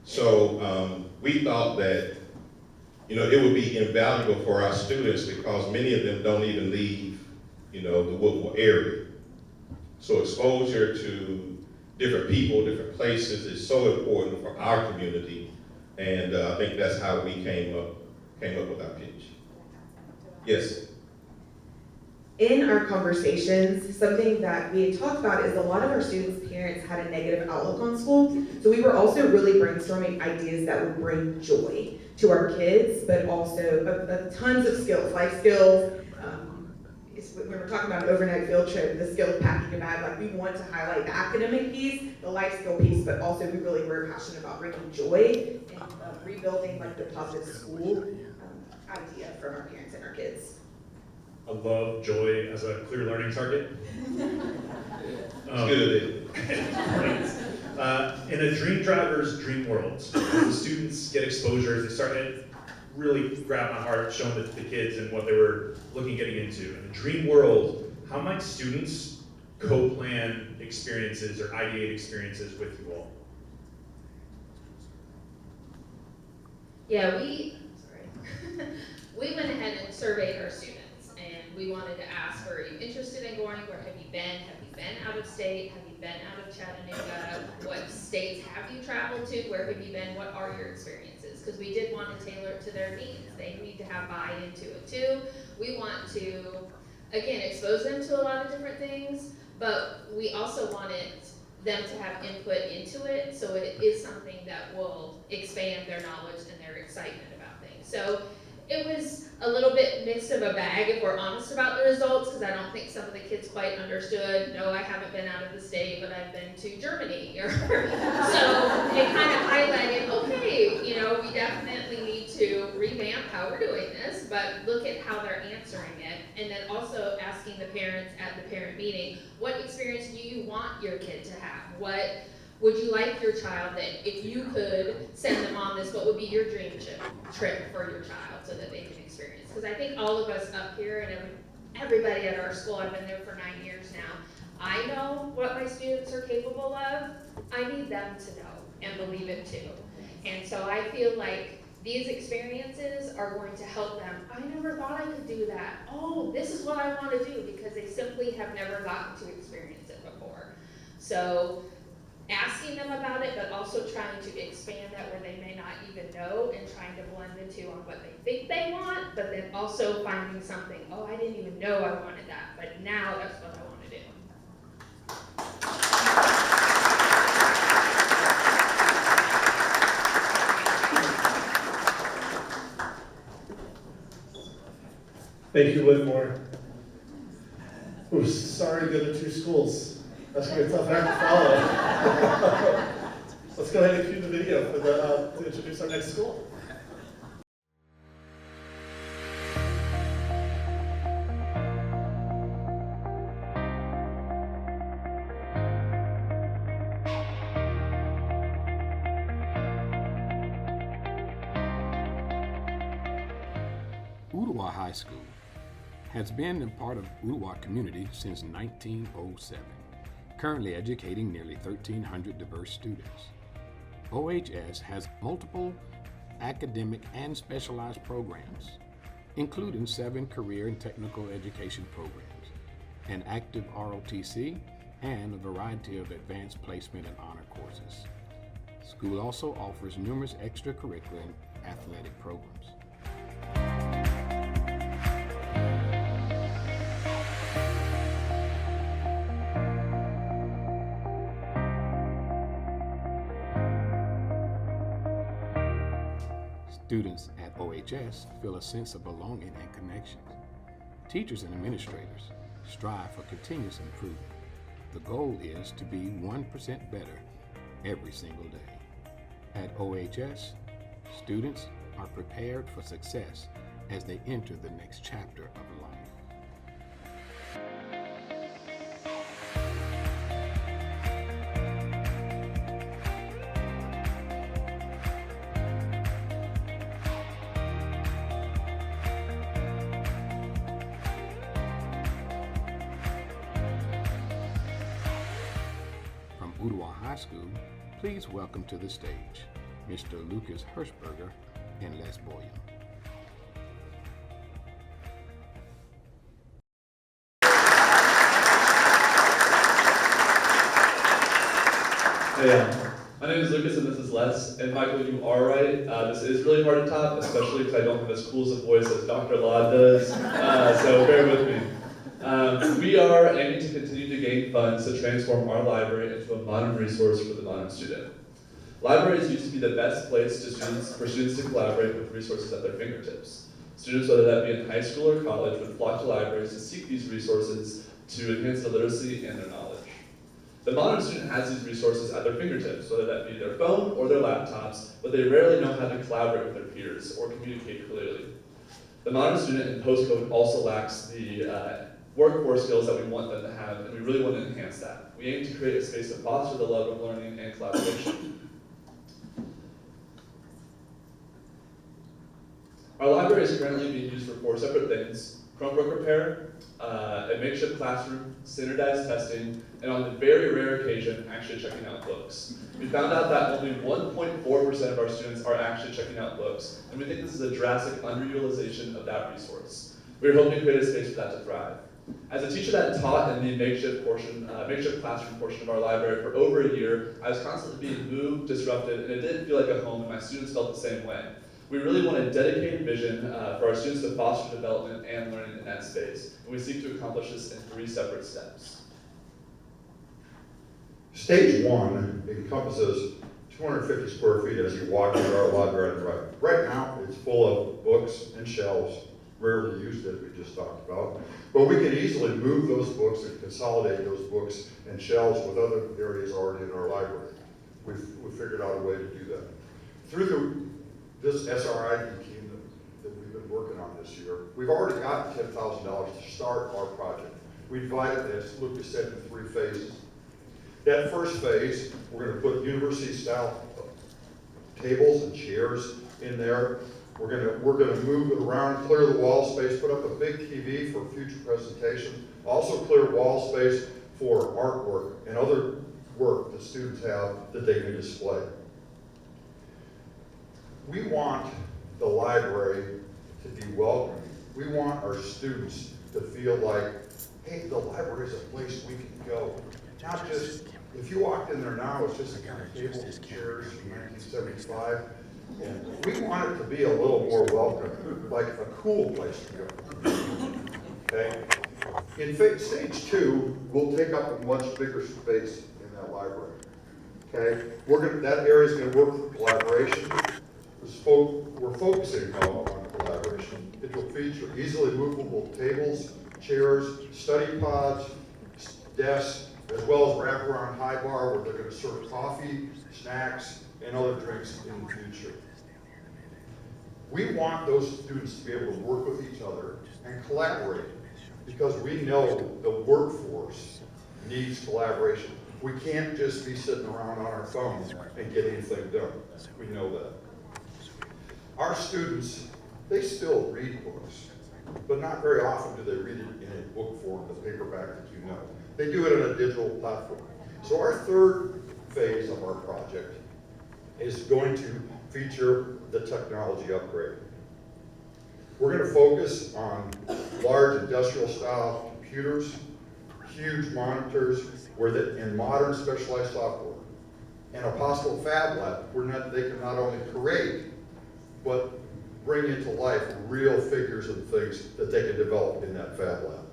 So we thought that, it would be invaluable for our students because many of them don't even leave, the Woodmore area. So exposure to different people, different places is so important for our community. And I think that's how we came up with our pitch. Yes.
In our conversations, something that we had talked about is a lot of our students' parents had a negative outlook on school. So we were also really brainstorming ideas that would bring joy to our kids, but also tons of skills, life skills. When we're talking about an overnight field trip, the skill of packing a bag, we want to highlight the academic piece, the life skill piece, but also we really were passionate about bringing joy and rebuilding the positive school idea from our parents and our kids.
I love joy as a clear learning target.
Good.
In a dream driver's dream world, the students get exposure as they start. It really grabbed my heart, showing the kids and what they were getting into. In a dream world, how might students co-plan experiences or ideate experiences with you all?
Yeah, we went ahead and surveyed our students. We wanted to ask, are you interested in going? Where have you been? Have you been out of state? Have you been out of Chattanooga? What states have you traveled to? Where have you been? What are your experiences? Because we did want to tailor it to their needs. They need to have buy-in to it too. We want to, again, expose them to a lot of different things, but we also wanted them to have input into it, so it is something that will expand their knowledge and their excitement about things. So it was a little bit mixed of a bag, if we're honest about the results, because I don't think some of the kids quite understood, no, I haven't been out of the state, but I've been to Germany. So it kind of highlighted, okay, we definitely need to revamp how we're doing this, but look at how they're answering it. And then also asking the parents at the parent meeting, what experience do you want your kid to have? What would you like your child, that if you could send them on this, what would be your dream trip for your child so that they can experience? Because I think all of us up here and everybody at our school, I've been there for 9 years now, I know what my students are capable of. I need them to know and believe it too. And so I feel like these experiences are going to help them. I never thought I could do that. Oh, this is what I want to do, because they simply have never gotten to experience it before. So asking them about it, but also trying to expand that where they may not even know, and trying to blend the two on what they think they want, but then also finding something, oh, I didn't even know I wanted that, but now that's what I want to do.
Thank you, Woodmore. We're sorry to go to two schools. That's good stuff. Hard to follow. Let's go ahead and cue the video for to introduce our next school.
Ooltewah High School has been a part of Ooltewah community since 1907, currently educating nearly 1,300 diverse students. OHS has multiple academic and specialized programs, including 7 career and technical education programs, an active ROTC, and a variety of advanced placement and honor courses. School also offers numerous extracurricular and athletic programs. Students at OHS feel a sense of belonging and connections. Teachers and administrators strive for continuous improvement. The goal is to be 1% better every single day. At OHS, students are prepared for success as they enter the next chapter of life. Ooltewah High School, please welcome to the stage Mr. Lucas Hirschberger and Les Boyum.
Hey, my name is Lucas and this is Les. And Michael, you are right. This is really hard to top, especially because I don't have as cool a voice as Dr. Laud does. So bear with me. We are aiming to continue to gain funds to transform our library into a modern resource for the modern student. Libraries used to be the best place for students to collaborate with resources at their fingertips. Students, whether that be in high school or college, would flock to libraries to seek these resources to enhance their literacy and their knowledge. The modern student has these resources at their fingertips, whether that be their phone or their laptops, but they rarely know how to collaborate with their peers or communicate clearly. The modern student in post-COVID also lacks the workforce skills that we want them to have, and we really want to enhance that. We aim to create a space to foster the love of learning and collaboration. Our library is currently being used for 4 separate things: Chromebook repair, a makeshift classroom, standardized testing, and on the very rare occasion, actually checking out books. We found out that only 1.4% of our students are actually checking out books, and we think this is a drastic underutilization of that resource. We're hoping to create a space for that to thrive. As a teacher that taught in the makeshift classroom portion of our library for over a year, I was constantly being moved, disrupted, and it didn't feel like a home, and my students felt the same way. We really want a dedicated vision for our students to foster development and learning in that space, and we seek to accomplish this in 3 separate steps.
Stage 1 encompasses 250 square feet as you walk into our library. Right now, it's full of books and shelves, rarely used as we just talked about, but we can easily move those books and consolidate those books and shelves with other areas already in our library. We've figured out a way to do that. Through this SRDI team that we've been working on this year, we've already got $10,000 to start our project. We divided this, Lucas said, in 3 phases. That first phase, we're going to put university-style tables and chairs in there. We're going to move it around, clear the wall space, put up a big TV for future presentation, also clear wall space for artwork and other work that students have that they can display. We want the library to be welcoming. We want our students to feel like, hey, the library is a place we can go. Not just, if you walked in there now, it's just a kind of tables and chairs from 1975. And we want it to be a little more welcome, like a cool place to go. Okay? In stage 2, we'll take up a much bigger space in that library. Okay? That area is going to work for collaboration. We're focusing on collaboration. It will feature easily movable tables, chairs, study pods, desks, as well as wraparound high bar where they're going to serve coffee, snacks, and other drinks in the future. We want those students to be able to work with each other and collaborate because we know the workforce needs collaboration. We can't just be sitting around on our phones and get anything done. We know that. Our students, they still read books, but not very often do they read it in a book form, the paperback that you know. They do it on a digital platform. So our third phase of our project is going to feature the technology upgrade. We're going to focus on large industrial style computers, huge monitors, and modern specialized software, and a possible fab lab where they can not only create, but bring into life real figures and things that they can develop in that fab lab.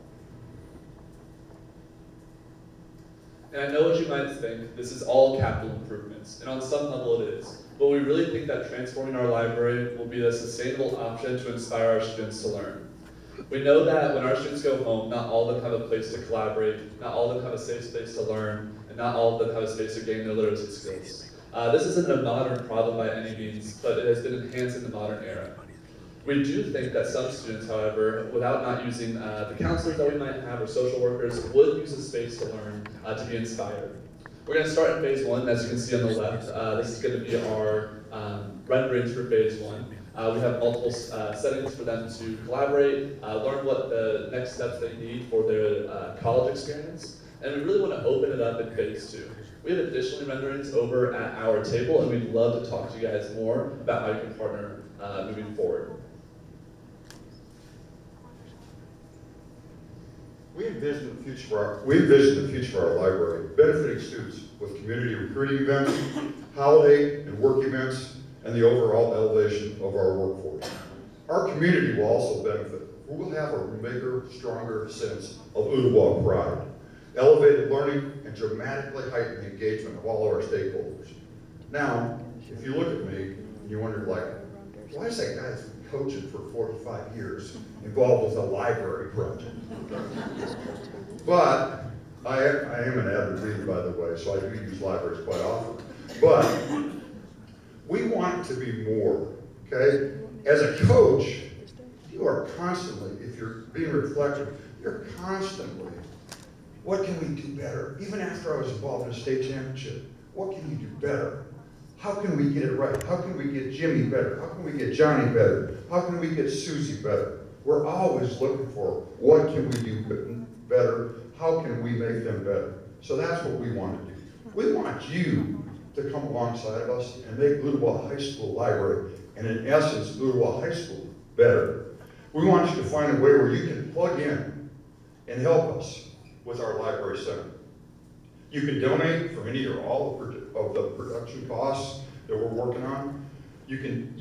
And I know what you might think, this is all capital improvements, and on some level it is. But we really think that transforming our library will be a sustainable option to inspire our students to learn. We know that when our students go home, not all of them have a place to collaborate, not all of them have a safe space to learn, and not all of them have a space to gain their literacy skills. This isn't a modern problem by any means, but it has been enhanced in the modern era. We do think that some students, however, without not using the counselors that we might have or social workers, would use a space to learn, to be inspired. We're going to start in phase one, as you can see on the left. This is going to be our renderings for phase one. We have multiple settings for them to collaborate, learn what the next steps they need for their college experience, and we really want to open it up in phase two. We have additional renderings over at our table, and we'd love to talk to you guys more about how you can partner moving forward.
We envision the future of our library benefiting students with community recruiting events, holiday and work events, and the overall elevation of our workforce. Our community will also benefit. We will have a bigger, stronger sense of Ooltewah pride, elevated learning, and dramatically heightened engagement of all of our stakeholders. Now, if you look at me and you wonder, like, why is that guy who's been coaching for 45 years involved with a library project? But I am an avid reader, by the way, so I do use libraries quite often. But we want it to be more, okay? As a coach, you are constantly, if you're being reflective, you're constantly, what can we do better? Even after I was involved in a state championship, what can you do better? How can we get it right? How can we get Jimmy better? How can we get Johnny better? How can we get Susie better? We're always looking for what can we do better? How can we make them better? So that's what we want to do. We want you to come alongside of us and make Ooltewah High School Library, and in essence, Ooltewah High School, better. We want you to find a way where you can plug in and help us with our library center. You can donate for any or all of the production costs that we're working on. You can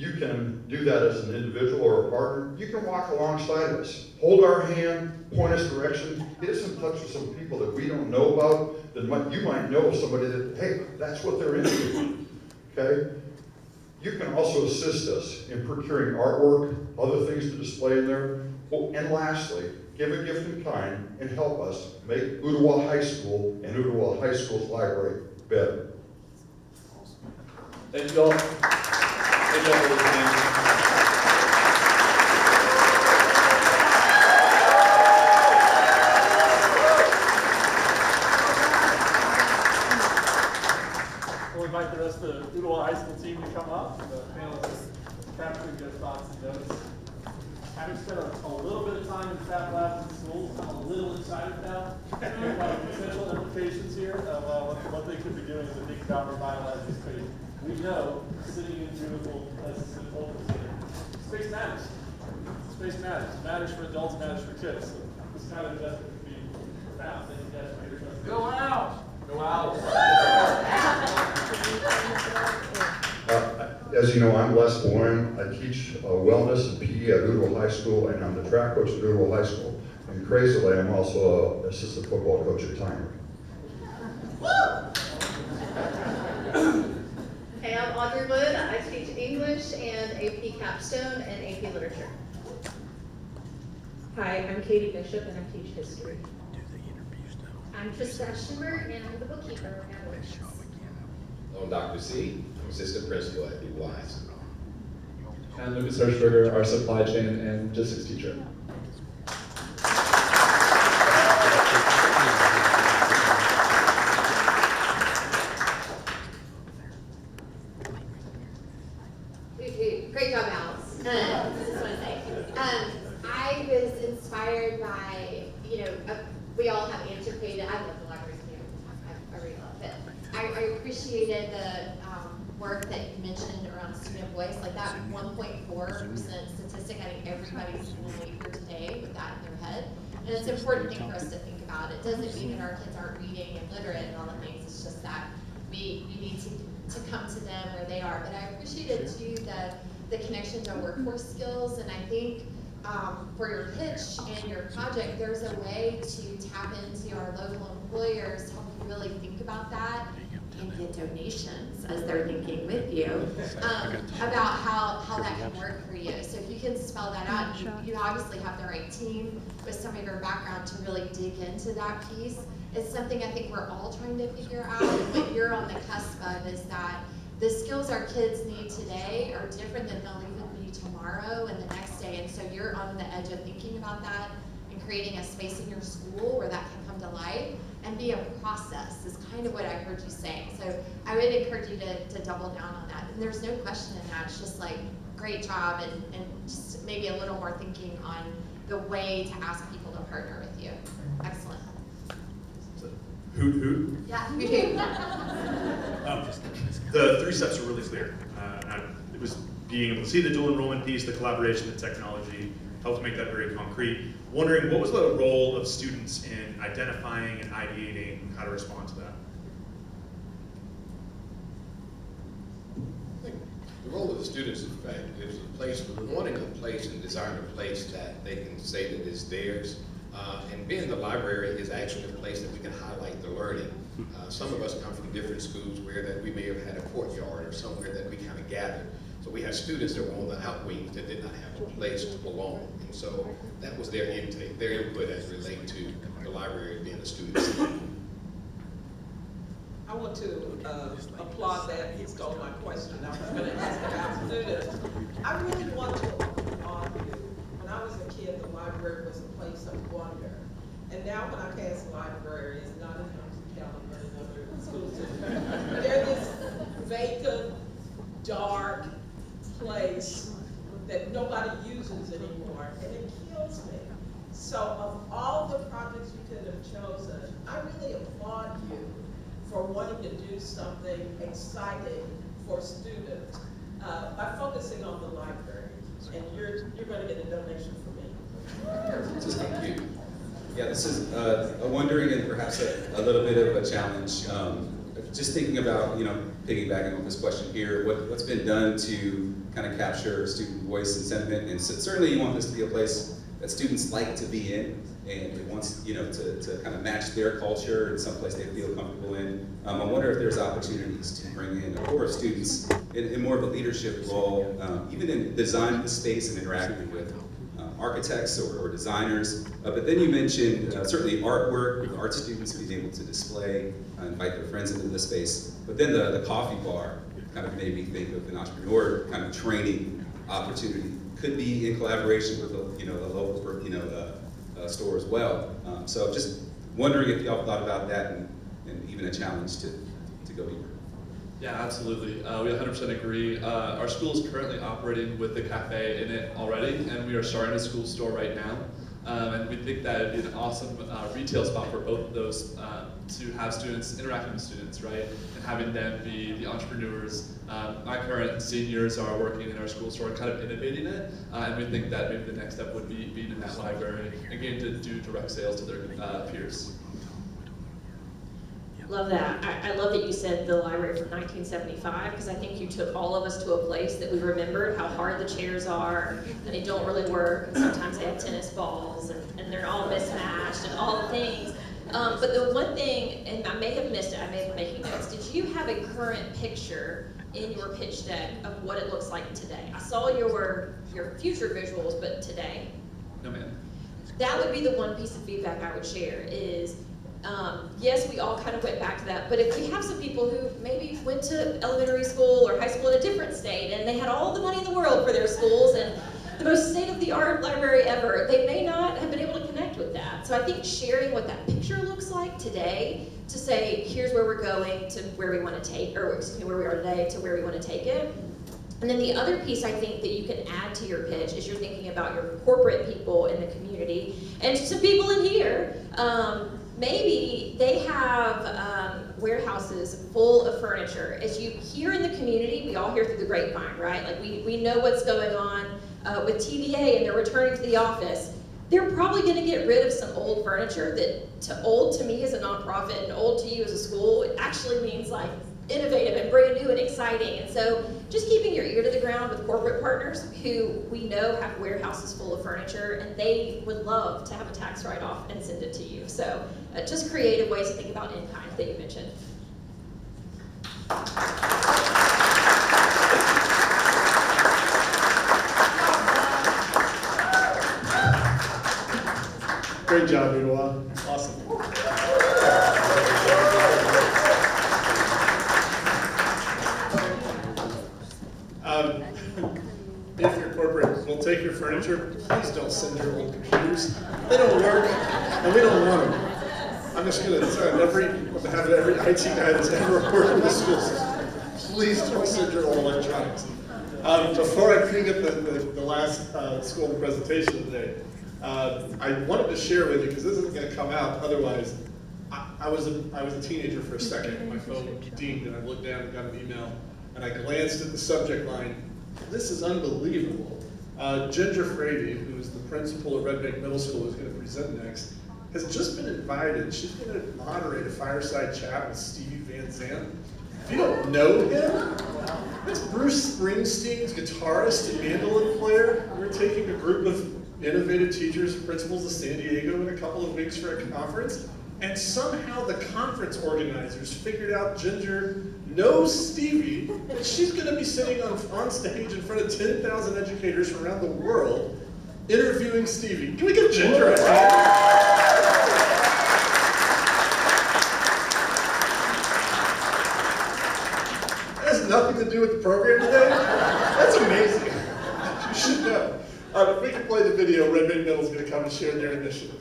do that as an individual or a partner. You can walk alongside us, hold our hand, point us direction, get us in touch with some people that we don't know about, that you might know of somebody that, hey, that's what they're into, okay? You can also assist us in procuring artwork, other things to display in there. And lastly, give a gift in kind and help us make Ooltewah High School and Ooltewah High School's library better.
Thank you all. Thank you all for listening.
We'll invite the rest of the Ooltewah High School team to come up. The panelists capturing their thoughts and notes. Having spent a little bit of time in Fab Labs in schools, I'm a little excited now about the potential implications here of what they could be doing as a big about revitalizing space. We know sitting in beautiful places in open space matters. Space matters. It matters for adults, matters for kids. So this kind of investment could be profound. Thank you guys for your trust. Go out! Go out!
As you know, I'm Les Boyne. I teach wellness and PE at Ooltewah High School, and I'm the track coach at Ooltewah High School. And crazily, I'm also an assistant football coach at Tyner.
Hey, I'm Audrey Wood. I teach English and AP Capstone and AP Literature.
Hi, I'm Katie Bishop and I teach history.
I'm Trista Schimmer, and I'm the bookkeeper at Ooltewah.
I'm Dr. C. I'm assistant principal at Wise.
And Lucas Hirschberger, our supply chain and logistics teacher.
Great job, Alice. I just want to say, I was inspired by, we all have antiquated, I love the libraries, I really love it. I appreciated the work that you mentioned around student voice, like that 1.4% statistic. I think everybody's going to leave here today with that in their head. And it's an important thing for us to think about. It doesn't mean that our kids aren't reading and literate and all the things. It's just that we need to come to them where they are. But I appreciated too the connection to workforce skills, and I think for your pitch and your project, there's a way to tap into our local employers to help you really think about that and get donations as they're thinking with you about how that can work for you. So if you can spell that out, you obviously have the right team with some of your background to really dig into that piece. It's something I think we're all trying to figure out. What you're on the cusp of is that the skills our kids need today are different than they'll even need tomorrow and the next day. And so you're on the edge of thinking about that and creating a space in your school where that can come to life and be a process is kind of what I heard you saying. So I would encourage you to double down on that. And there's no question in that. It's just like, great job, and just maybe a little more thinking on the way to ask people to partner with you. Excellent.
Hoot hoot.
Yeah, hoot hoot.
The 3 steps are really clear. It was being able to see the dual enrollment piece, the collaboration, the technology, helped make that very concrete. Wondering, what was the role of students in identifying and ideating how to respond to that?
The role of the students, in fact, is a place, wanting a place and desiring a place that they can say that is theirs. And being the library is actually a place that we can highlight the learning. Some of us come from different schools where that we may have had a courtyard or somewhere that we kind of gathered. So we had students that were on the outwings that did not have a place to belong. And so that was their intake, their input as it relates to the library being a student center.
I want to applaud that. He stole my question. I was going to ask about students. I really want to applaud you. When I was a kid, the library was a place of wonder. And now when I pass the library, it's not in Hamilton County, but in other schools. They're this vacant, dark place that nobody uses anymore, and it kills me. So of all the projects you could have chosen, I really applaud you for wanting to do something exciting for students by focusing on the library. And you're going to get a donation from me.
Thank you. Yeah, this is a wondering and perhaps a little bit of a challenge. Just thinking about, piggybacking on this question here, what's been done to kind of capture student voice and sentiment, and certainly you want this to be a place that students like to be in, and it wants, to kind of match their culture and someplace they feel comfortable in. I wonder if there's opportunities to bring in a core of students in more of a leadership role, even in designing the space and interacting with architects or designers. But then you mentioned certainly artwork, with art students being able to display, invite their friends into the space. But then the coffee bar kind of made me think of an entrepreneur kind of training opportunity. Could be in collaboration with a local store as well. So just wondering if y'all thought about that and even a challenge to go deeper.
Yeah, absolutely. We 100% agree. Our school is currently operating with a cafe in it already, and we are starting a school store right now. And we think that it'd be an awesome retail spot for both of those to have students interacting with students, right? And having them be the entrepreneurs. My current seniors are working in our school store and kind of innovating it. And we think that maybe the next step would be being in that library and getting to do direct sales to their peers.
Love that. I love that you said the library from 1975, because I think you took all of us to a place that we remembered how hard the chairs are, and they don't really work, and sometimes they have tennis balls, and they're all mismatched, and all the things. But the one thing, and I may have missed it, I may have been making notes, did you have a current picture in your pitch deck of what it looks like today? I saw your future visuals, but today?
No, ma'am.
That would be the one piece of feedback I would share is, Yes, we all kind of went back to that, but if we have some people who maybe went to elementary school or high school in a different state and they had all the money in the world for their schools and the most state-of-the-art library ever, they may not have been able to connect with that. So I think sharing what that picture looks like today to say, here's where we're going to where we want to take, or excuse me, where we are today to where we want to take it. And then the other piece I think that you can add to your pitch is you're thinking about your corporate people in the community and some people in here. Maybe they have warehouses full of furniture. As you hear in the community, we all hear through the grapevine, right? Like we know what's going on with TVA and they're returning to the office. They're probably going to get rid of some old furniture that old to me as a nonprofit and old to you as a school, it actually means like innovative and brand new and exciting. And so just keeping your ear to the ground with corporate partners who we know have warehouses full of furniture and they would love to have a tax write-off and send it to you. So just creative ways to think about in-kind that you mentioned.
Great job, Ooltewah. Awesome. If your corporate will take your furniture, please don't send your old computers. They don't work, and we don't want them. I'm just going to tell every IT guy that's ever worked in the school system, please don't send your old electronics. Before I bring up the last school presentation today, I wanted to share with you, because this isn't going to come out otherwise. I was a teenager for a second. My phone dinged, and I looked down and got an email, and I glanced at the subject line. This is unbelievable. Ginger Frady, who is the principal at Red Bank Middle School, who's going to present next, has just been invited. She's going to moderate a fireside chat with Stevie Van Zandt. If you don't know him, that's Bruce Springsteen's guitarist and mandolin player. We're taking a group of innovative teachers and principals to San Diego in a couple of weeks for a conference. And somehow the conference organizers figured out Ginger knows Stevie, and she's going to be sitting on stage in front of 10,000 educators from around the world interviewing Stevie. Can we give Ginger a hand? That has nothing to do with the program today. That's amazing. You should know. If we can play the video, Red Bank Middle is going to come and share their initiative.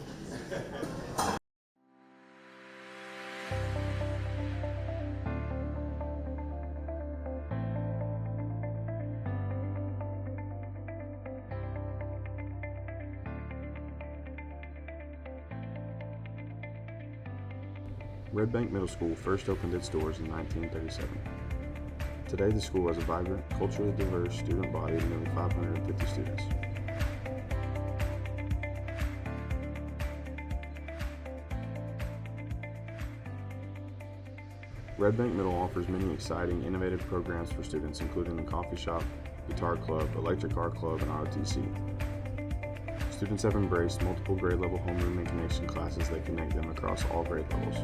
Red Bank Middle School first opened its doors in 1937. Today, the school has a vibrant, culturally diverse student body of nearly 550 students. Red Bank Middle offers many exciting, innovative programs for students, including the coffee shop, guitar club, electric art club, and ROTC. Students have embraced multiple grade level homeroom and connection classes that connect them across all grade levels.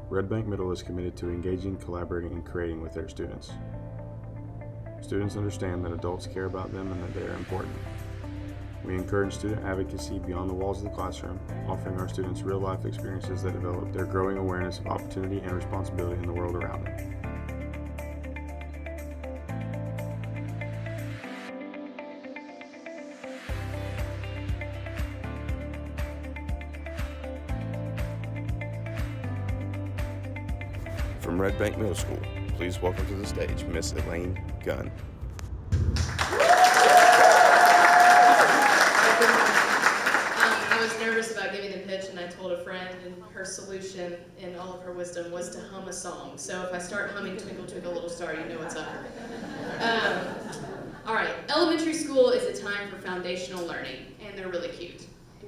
Red Bank Middle is committed to engaging, collaborating, and creating with their students. Students understand that adults care about them and that they are important. We encourage student advocacy beyond the walls of the classroom, offering our students real-life experiences that develop their growing awareness of opportunity and responsibility in the world around them. From Red Bank Middle School, please welcome to the stage Miss Elaine Gunn.
I was nervous about giving the pitch, and I told a friend, and her solution in all of her wisdom was to hum a song. So if I start humming Twinkle Twinkle Little Star, you know what's up. All right, elementary school is a time for foundational learning, and they're really cute.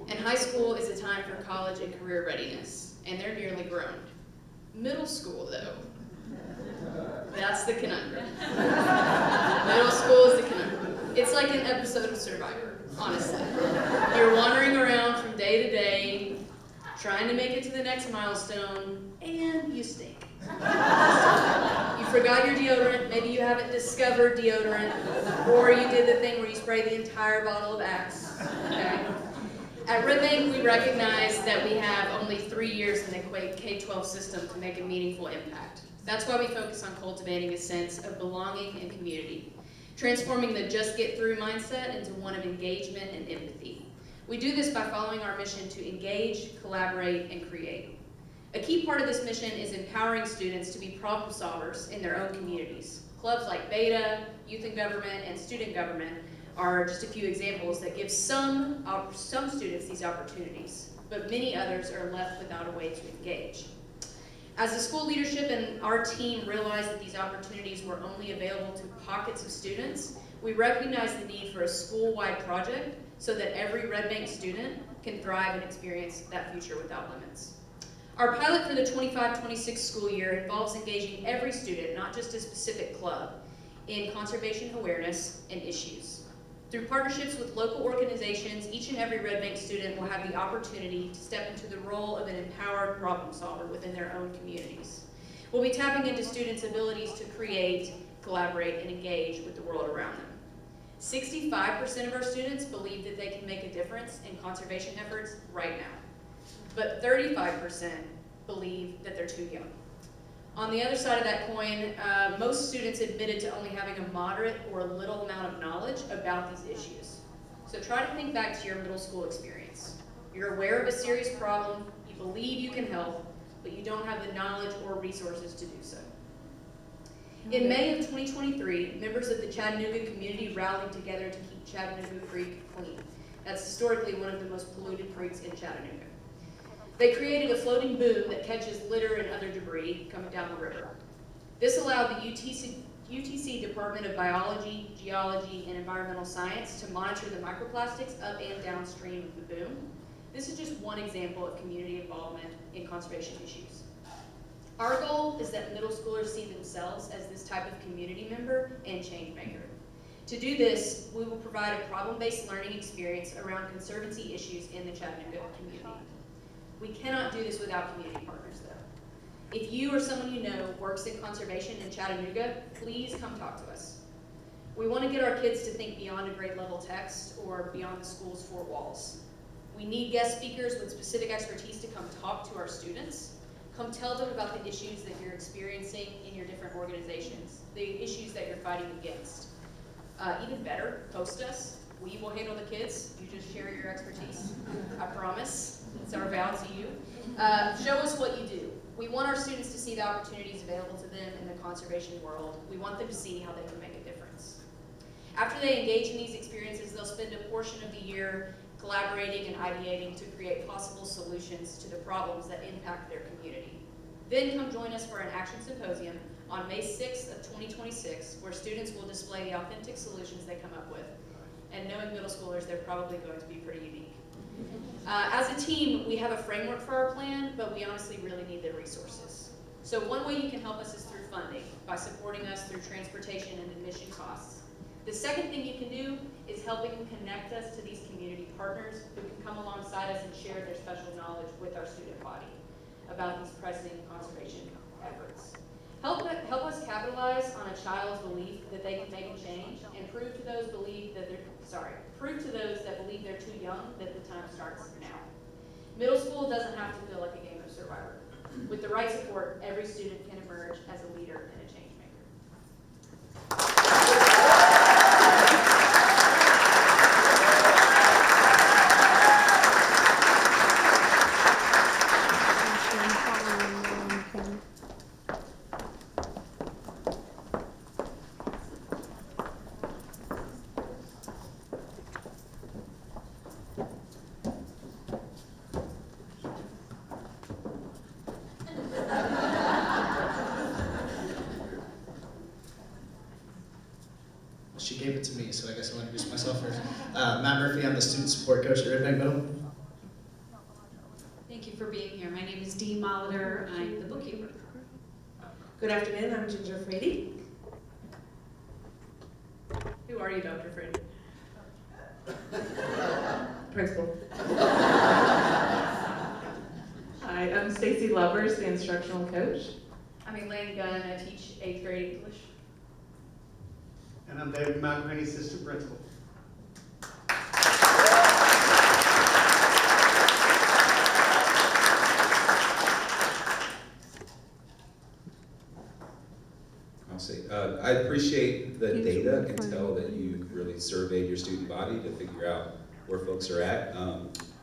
And high school is a time for college and career readiness, and they're nearly grown. Middle school, though, that's the conundrum. Middle school is the conundrum. It's like an episode of Survivor, honestly. You're wandering around from day to day, trying to make it to the next milestone, and you stink. You forgot your deodorant, maybe you haven't discovered deodorant, or you did the thing where you spray the entire bottle of Axe, okay? At Red Bank, we recognize that we have only 3 years in the K-12 system to make a meaningful impact. That's why we focus on cultivating a sense of belonging and community, transforming the just get through mindset into one of engagement and empathy. We do this by following our mission to engage, collaborate, and create. A key part of this mission is empowering students to be problem solvers in their own communities. Clubs like Beta, Youth in Government, and Student Government are just a few examples that give some students these opportunities, but many others are left without a way to engage. As the school leadership and our team realized that these opportunities were only available to pockets of students, we recognized the need for a school-wide project so that every Red Bank student can thrive and experience that future without limits. Our pilot for the 25-26 school year involves engaging every student, not just a specific club, in conservation awareness and issues. Through partnerships with local organizations, each and every Red Bank student will have the opportunity to step into the role of an empowered problem solver within their own communities. We'll be tapping into students' abilities to create, collaborate, and engage with the world around them. 65% of our students believe that they can make a difference in conservation efforts right now, but 35% believe that they're too young. On the other side of that coin, most students admitted to only having a moderate or little amount of knowledge about these issues. So try to think back to your middle school experience. You're aware of a serious problem, you believe you can help, but you don't have the knowledge or resources to do so. In May of 2023, members of the Chattanooga community rallied together to keep Chattanooga Creek clean. That's historically one of the most polluted creeks in Chattanooga. They created a floating boom that catches litter and other debris coming down the river. This allowed the UTC Department of Biology, Geology, and Environmental Science to monitor the microplastics up and downstream of the boom. This is just one example of community involvement in conservation issues. Our goal is that middle schoolers see themselves as this type of community member and change maker. To do this, we will provide a problem-based learning experience around conservancy issues in the Chattanooga community. We cannot do this without community partners, though. If you or someone you know works in conservation in Chattanooga, please come talk to us. We want to get our kids to think beyond a grade level text or beyond the school's four walls. We need guest speakers with specific expertise to come talk to our students. Come tell them about the issues that you're experiencing in your different organizations, the issues that you're fighting against. Even better, host us. We will handle the kids. You just share your expertise. I promise. It's our vow to you. Show us what you do. We want our students to see the opportunities available to them in the conservation world. We want them to see how they can make a difference. After they engage in these experiences, they'll spend a portion of the year collaborating and ideating to create possible solutions to the problems that impact their community. Then come join us for an action symposium on May 6th of 2026, where students will display the authentic solutions they come up with. And knowing middle schoolers, they're probably going to be pretty unique. As a team, we have a framework for our plan, but we honestly really need the resources. So one way you can help us is through funding, by supporting us through transportation and admission costs. The second thing you can do is helping connect us to these community partners who can come alongside us and share their special knowledge with our student body about these pressing conservation efforts. Help us capitalize on a child's belief that they can make a change and prove to those that believe they're too young that the time starts now. Middle school doesn't have to feel like a game of Survivor. With the right support, every student can emerge as a leader and a change maker.
She gave it to me, so I guess I'll introduce myself first. Matt Murphy, I'm the student support coach at Red Bank Middle.
Thank you for being here. My name is Dee Molitor. I'm the bookkeeper.
Good afternoon, I'm Ginger Frady.
Who are you, Dr. Frady?
Principal. Hi, I'm Stacy Lovers, the instructional coach.
I'm Elaine Gunn, I teach 8th grade English.
And I'm David McElhaney, assistant principal.
I'll say, I appreciate the data. I can tell that you really surveyed your student body to figure out where folks are at.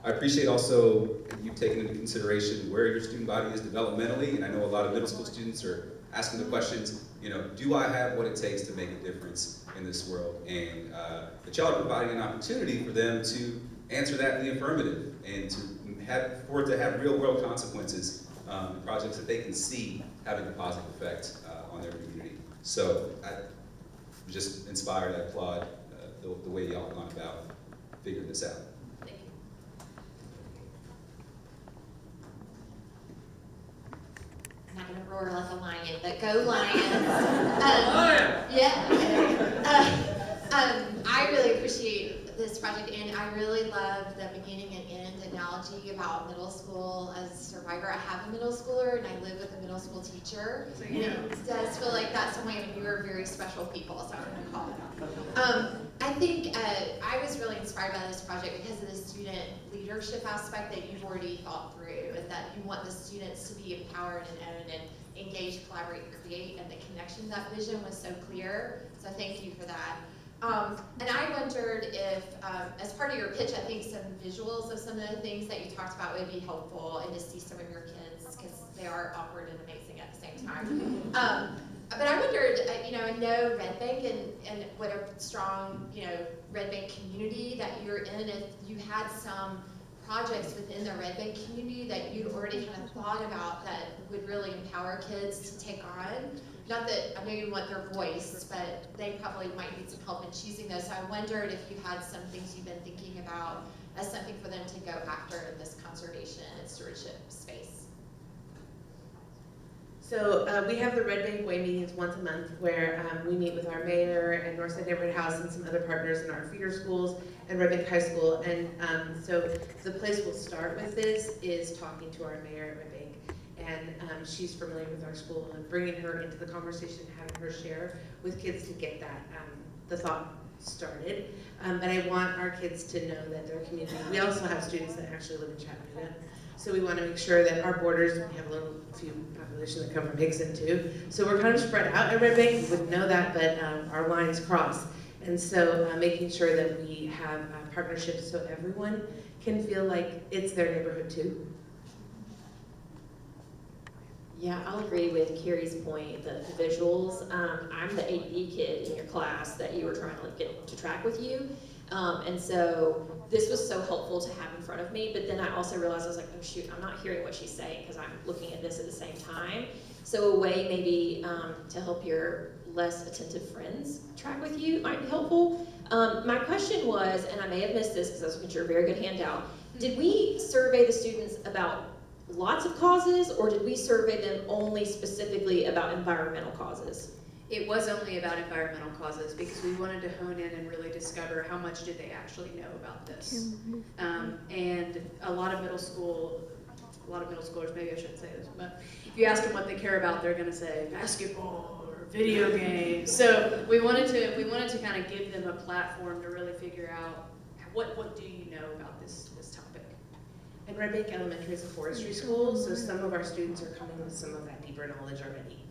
I appreciate also you taking into consideration where your student body is developmentally, and I know a lot of middle school students are asking the questions, do I have what it takes to make a difference in this world? And that y'all are providing an opportunity for them to answer that in the affirmative and for it to have real world consequences, projects that they can see having a positive effect on their community. So I'm just inspired. I applaud the way y'all have gone about figuring this out.
Thank you.
I'm not gonna roar like a lion, but go Lions. I really appreciate this project, and I really love the beginning and end analogy about middle school. As a survivor, I have a middle schooler, and I live with a middle school teacher.
So
And it does feel like that's a way when you are very special people, so I'm gonna call it out. I think I was really inspired by this project because of the student leadership aspect that you've already thought through, and that you want the students to be empowered and own and engage, collaborate, and create, and the connection, that vision was so clear, so thank you for that. And I wondered if, as part of your pitch, I think some visuals of some of the things that you talked about would be helpful, and to see some of your kids, because they are awkward and amazing at the same time. But I wondered, I know Red Bank and what a strong, Red Bank community that you're in, if you had some projects within the Red Bank community that you'd already kind of thought about that would really empower kids to take on. Not that I know you want their voice, but they probably might need some help in choosing those. So I wondered if you had some things you've been thinking about as something for them to go after in this conservation and stewardship space.
So we have the Red Bank Way meetings once a month where we meet with our mayor and Northside Neighborhood House and some other partners in our feeder schools and Red Bank High School. And so the place we'll start with this is talking to our mayor at Red Bank. And she's familiar with our school, and bringing her into the conversation, having her share with kids to get that, the thought started. But I want our kids to know that their community, we also have students that actually live in Chattanooga. So we want to make sure that our borders, we have a few population that come from Hickson too. So we're kind of spread out at Red Bank, you wouldn't know that, but our lines cross. And so making sure that we have partnerships so everyone can feel like it's their neighborhood too.
Yeah, I'll agree with Carrie's point, the visuals. I'm the AP kid in your class that you were trying to get to track with you. And so this was so helpful to have in front of me, but then I also realized I was like, oh shoot, I'm not hearing what she's saying because I'm looking at this at the same time. So a way maybe to help your less attentive friends track with you might be helpful. My question was, and I may have missed this because I was looking at your very good handout, did we survey the students about lots of causes, or did we survey them only specifically about environmental causes?
It was only about environmental causes because we wanted to hone in and really discover how much did they actually know about this. And a lot of middle schoolers, maybe I shouldn't say this, but if you ask them what they care about, they're gonna say basketball or video games. So we wanted to kind of give them a platform to really figure out what do you know about this topic.
And Red Bank Elementary is a forestry school, so some of our students are coming with some of that deeper knowledge already.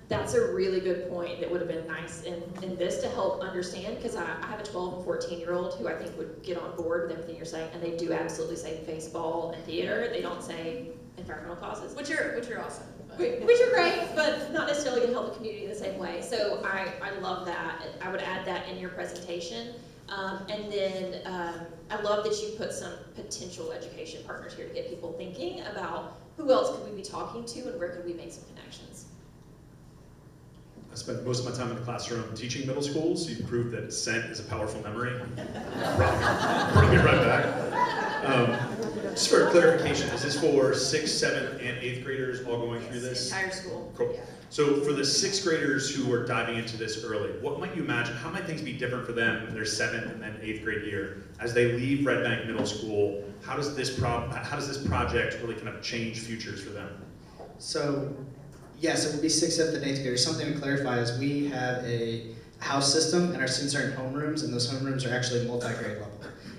That's a really good point that would have been nice in this to help understand, because I have a 12 and 14-year-old who I think would get on board with everything you're saying, and they do absolutely say baseball and theater. They don't say environmental causes.
Which are awesome.
Which are great, but not necessarily going to help the community in the same way. So I love that. I would add that in your presentation. And then I love that you put some potential education partners here to get people thinking about who else could we be talking to and where could we make some connections.
I spent most of my time in the classroom teaching middle school, so you've proved that scent is a powerful memory. Bring me right back. Just for clarification, is this for 6th, 7th, and 8th graders all going through this?
Entire school.
Cool.
Yeah.
So for the 6th graders who are diving into this early, what might you imagine, how might things be different for them in their 7th and then 8th grade year? As they leave Red Bank Middle School, how does this project really kind of change futures for them?
So Yes, it will be 6th, 7th, and 8th graders. Something to clarify is we have a house system, and our students are in homerooms, and those homerooms are actually multi-grade level.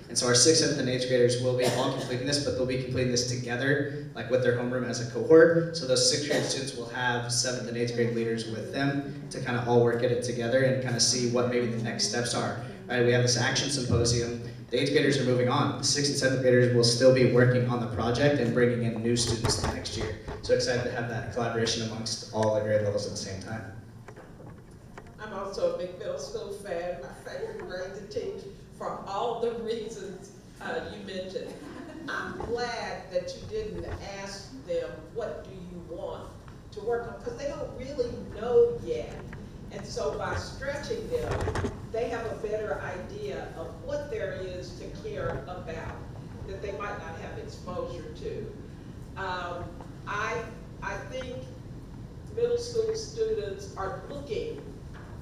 And so our 6th, 7th, and 8th graders will be all completing this, but they'll be completing this together, like with their homeroom as a cohort. So those 6th grade students will have 7th and 8th grade leaders with them to kind of all work at it together and kind of see what maybe the next steps are. Right? We have this action symposium. The 8th graders are moving on. The 6th and 7th graders will still be working on the project and bringing in new students the next year. So excited to have that collaboration amongst all the grade levels at the same time.
I'm also a big middle school fan. My favorite grade to teach for all the reasons you mentioned. I'm glad that you didn't ask them, what do you want to work on? Because they don't really know yet. And so by stretching them, they have a better idea of what there is to care about that they might not have exposure to. I think middle school students are looking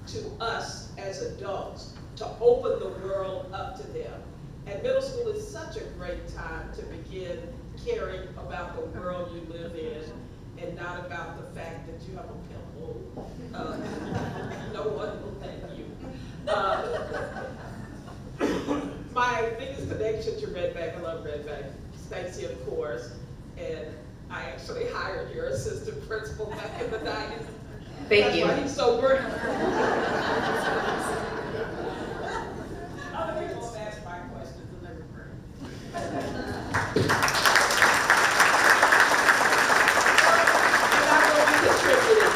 to us as adults to open the world up to them. And middle school is such a great time to begin caring about the world you live in and not about the fact that you have a pimple. No one will thank you. My biggest connection to Red Bank, I love Red Bank, Stacy of course, and I actually hired your assistant principal back in the 90s.
Thank you.
That's why he's so great. Other people have asked my questions and they were great. And I will be contributing.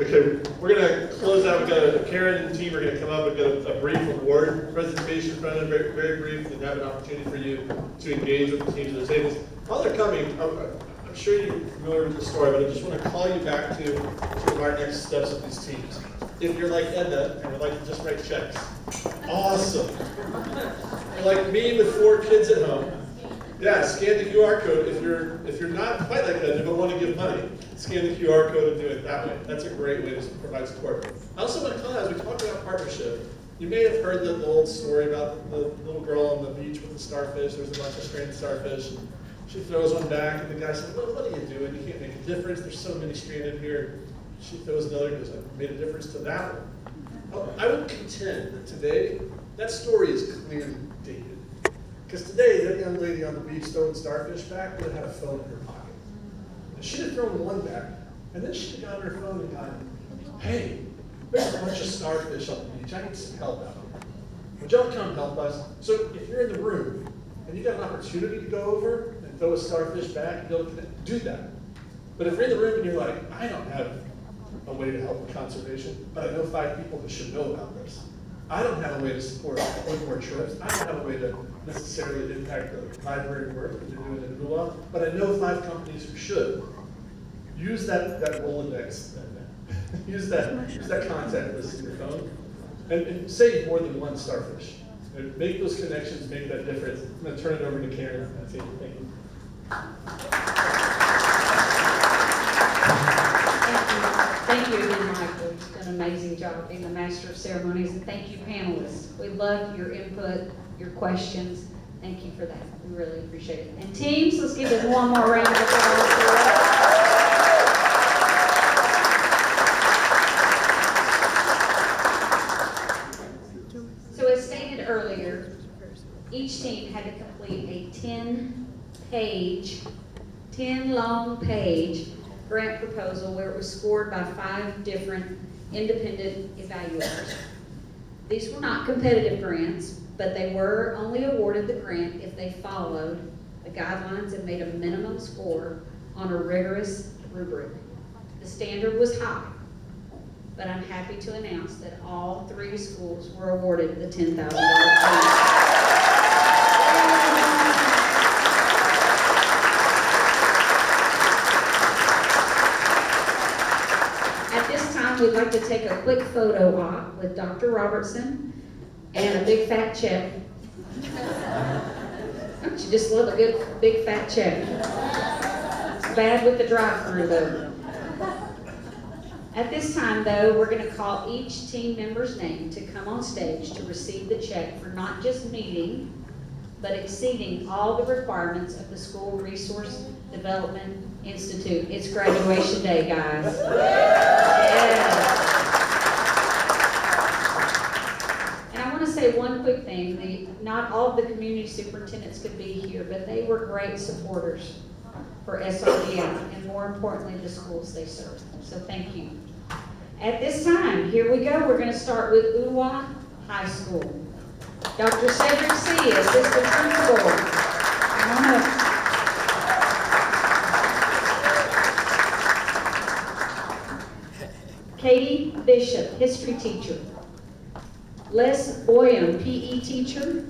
Okay, we're gonna close out. We've got Karen and the team are gonna come up and get a brief award presentation from them, very, very brief, and have an opportunity for you to engage with the teams at the tables. While they're coming, I'm sure you're familiar with the story, but I just want to call you back to sort of our next steps with these teams. If you're like Edna and would like to just write checks, awesome. You're like me with 4 kids at home. Yeah, scan the QR code. If you're not quite like Edna but want to give money, scan the QR code and do it that way. That's a great way to provide support. I also want to call out, as we talk about partnership, you may have heard the old story about the little girl on the beach with the starfish. There's a bunch of stranded starfish. And she throws one back, and the guy says, well, what are you doing? You can't make a difference. There's so many stranded here. She throws another and goes, I made a difference to that one. Well, I would contend that today, that story is clearly dated. Because today, that young lady on the beach throwing starfish back would have had a phone in her pocket. And she'd have thrown one back, and then she'd have gotten her phone and gone, hey, there's a bunch of starfish on the beach. I need some help out here. Would y'all come help us? So if you're in the room, and you got an opportunity to go over and throw a starfish back, do that. But if you're in the room and you're like, I don't have a way to help with conservation, but I know 5 people that should know about this. I don't have a way to support Woodmore trips. I don't have a way to necessarily impact the library work that they're doing in Ooltewah, but I know 5 companies who should. Use that Rolodex, use that contact list in your phone, and save more than 1 starfish. And make those connections, make that difference. I'm going to turn it over to Karen. Thank you.
Thank you again, Michael. You've done an amazing job being the master of ceremonies. And thank you, panelists. We love your input, your questions. Thank you for that. We really appreciate it. And teams, let's give them one more round of applause. So as stated earlier, each team had to complete a 10-long-page grant proposal where it was scored by 5 different independent evaluators. These were not competitive grants, but they were only awarded the grant if they followed the guidelines and made a minimum score on a rigorous rubric. The standard was high, but I'm happy to announce that all 3 schools were awarded the $10,000 grant. At this time, we'd like to take a quick photo op with Dr. Robertson and a big fat check. Don't you just love a good big fat check? It's bad with the drive-through though. At this time though, we're going to call each team member's name to come on stage to receive the check for not just meeting but exceeding all the requirements of the School Resource Development Institute. It's graduation day, guys. Yes. And I want to say one quick thing. Not all of the community superintendents could be here, but they were great supporters for SRDI, and more importantly, the schools they serve. So thank you. At this time, here we go. We're going to start with Ooltewah High School. Dr. Cedric C., Assistant Principal. Come on up. Katie Bishop, History Teacher. Les Boyum, PE Teacher.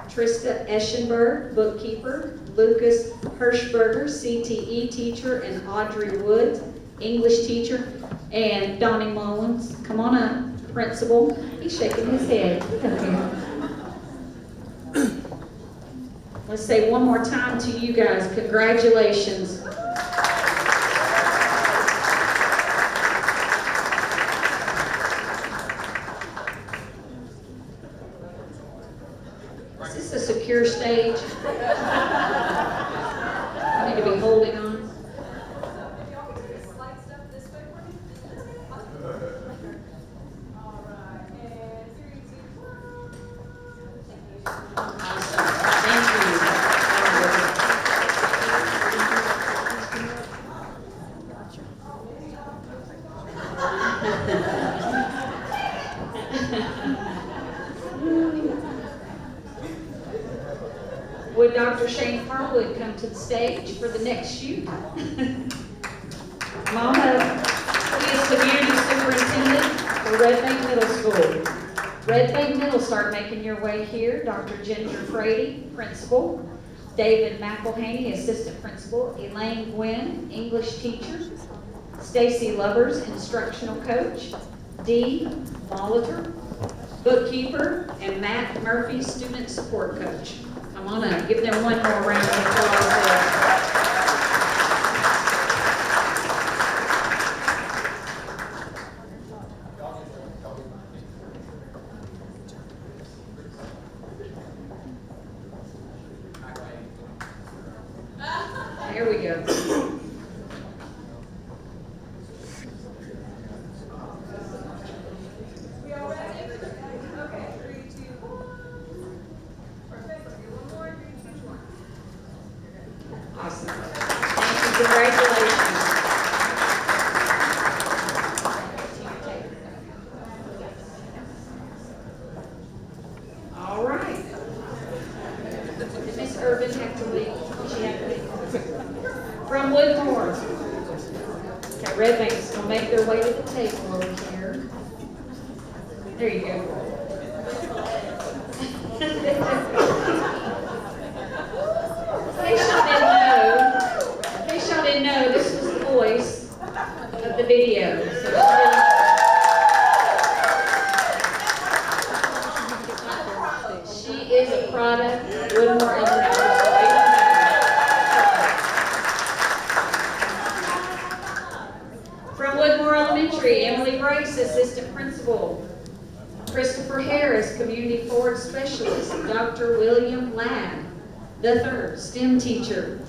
Trista Eschenberg, Bookkeeper. Lucas Hirschberger, CTE Teacher. And Audrey Woods, English Teacher. And Donnie Mullins, come on up, Principal. He's shaking his head. Okay. Let's say one more time to you guys, congratulations. Is this a secure stage? I need to be holding on. Would Dr. Shane Harwood come to the stage for the next shoot? Come on up. He is Community Superintendent for Red Bank Middle School. Red Bank Middle, start making your way here. Dr. Ginger Frady, Principal. David McElhaney, Assistant Principal. Elaine Gwynn, English Teacher. Stacy Lovers, Instructional Coach. Dee Molitor, Bookkeeper. And Matt Murphy, Student Support Coach. Come on up. Give them one more round of applause there. There we go. Awesome. Thank you. Congratulations. All right. Did Miss Urban have to leave? She had to leave. From Woodmore. Okay, Red Bank's gonna make their way to the table over here. There you go. In case y'all didn't know, this was the voice of the video. She is a product of Woodmore Elementary. From Woodmore Elementary, Emily Brace, Assistant Principal. Christopher Harris, Community Forward Specialist. Dr. William Ladd, III, STEM Teacher.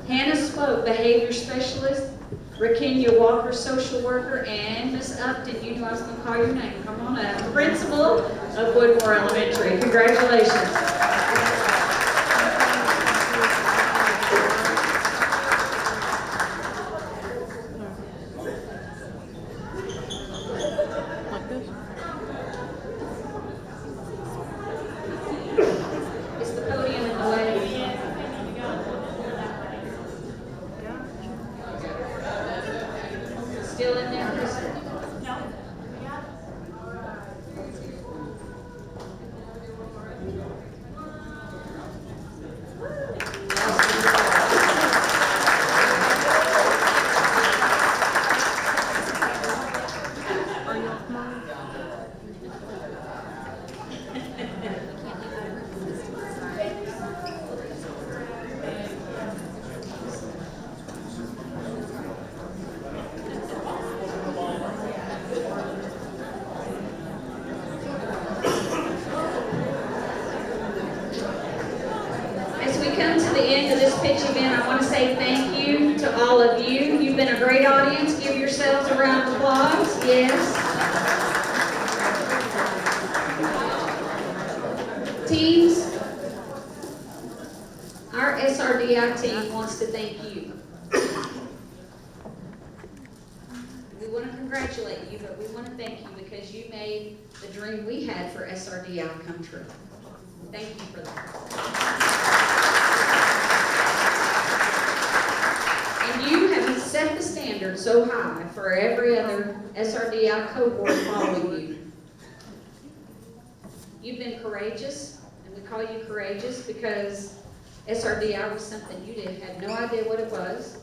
Hannah Spoke, Behavior Specialist. Rakenya Walker, Social Worker. And Miss Upton, you knew I was going to call your name. Come on up. Principal of Woodmore Elementary. Congratulations. Still in there? No. yourselves a round of applause? Yes. Teams, our SRDI team wants to thank you. We want to congratulate you, but we want to thank you because you made the dream we had for SRDI come true. Thank you for that. And you have set the standard so high for every other SRDI cohort following you. You've been courageous, and we call you courageous because SRDI was something you had no idea what it was,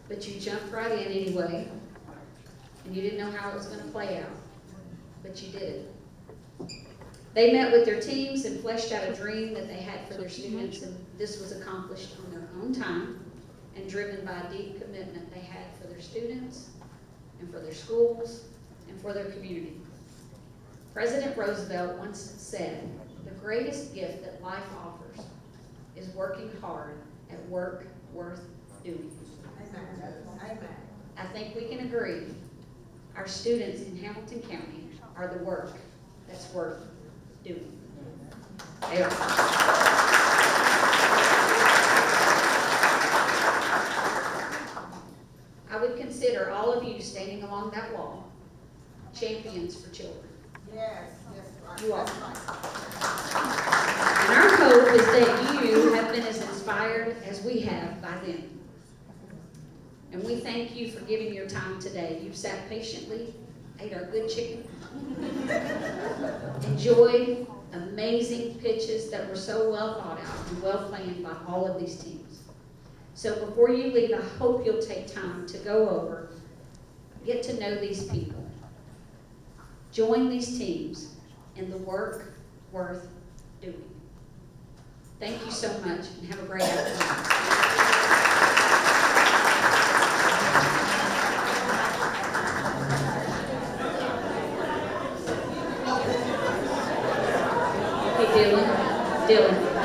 but you jumped right in anyway, and you didn't know how it was going to play out, but you did it. They met with their teams and fleshed out a dream that they had for their students, and this was accomplished on their own time and driven by a deep commitment they had for their students and for their schools and for their community. President Roosevelt once said, "The greatest gift that life offers is working hard at work worth doing." Amen. I think we can agree our students in Hamilton County are the work that's worth doing. They are. I would consider all of you standing along that wall champions for children.
Yes, right.
You are. And our hope is that you have been as inspired as we have by them. And we thank you for giving your time today. You've sat patiently, ate our good chicken, enjoyed amazing pitches that were so well thought out and well planned by all of these teams. So before you leave, I hope you'll take time to go over, get to know these people. Join these teams in the work worth doing. Thank you so much and have a great afternoon. Dylan.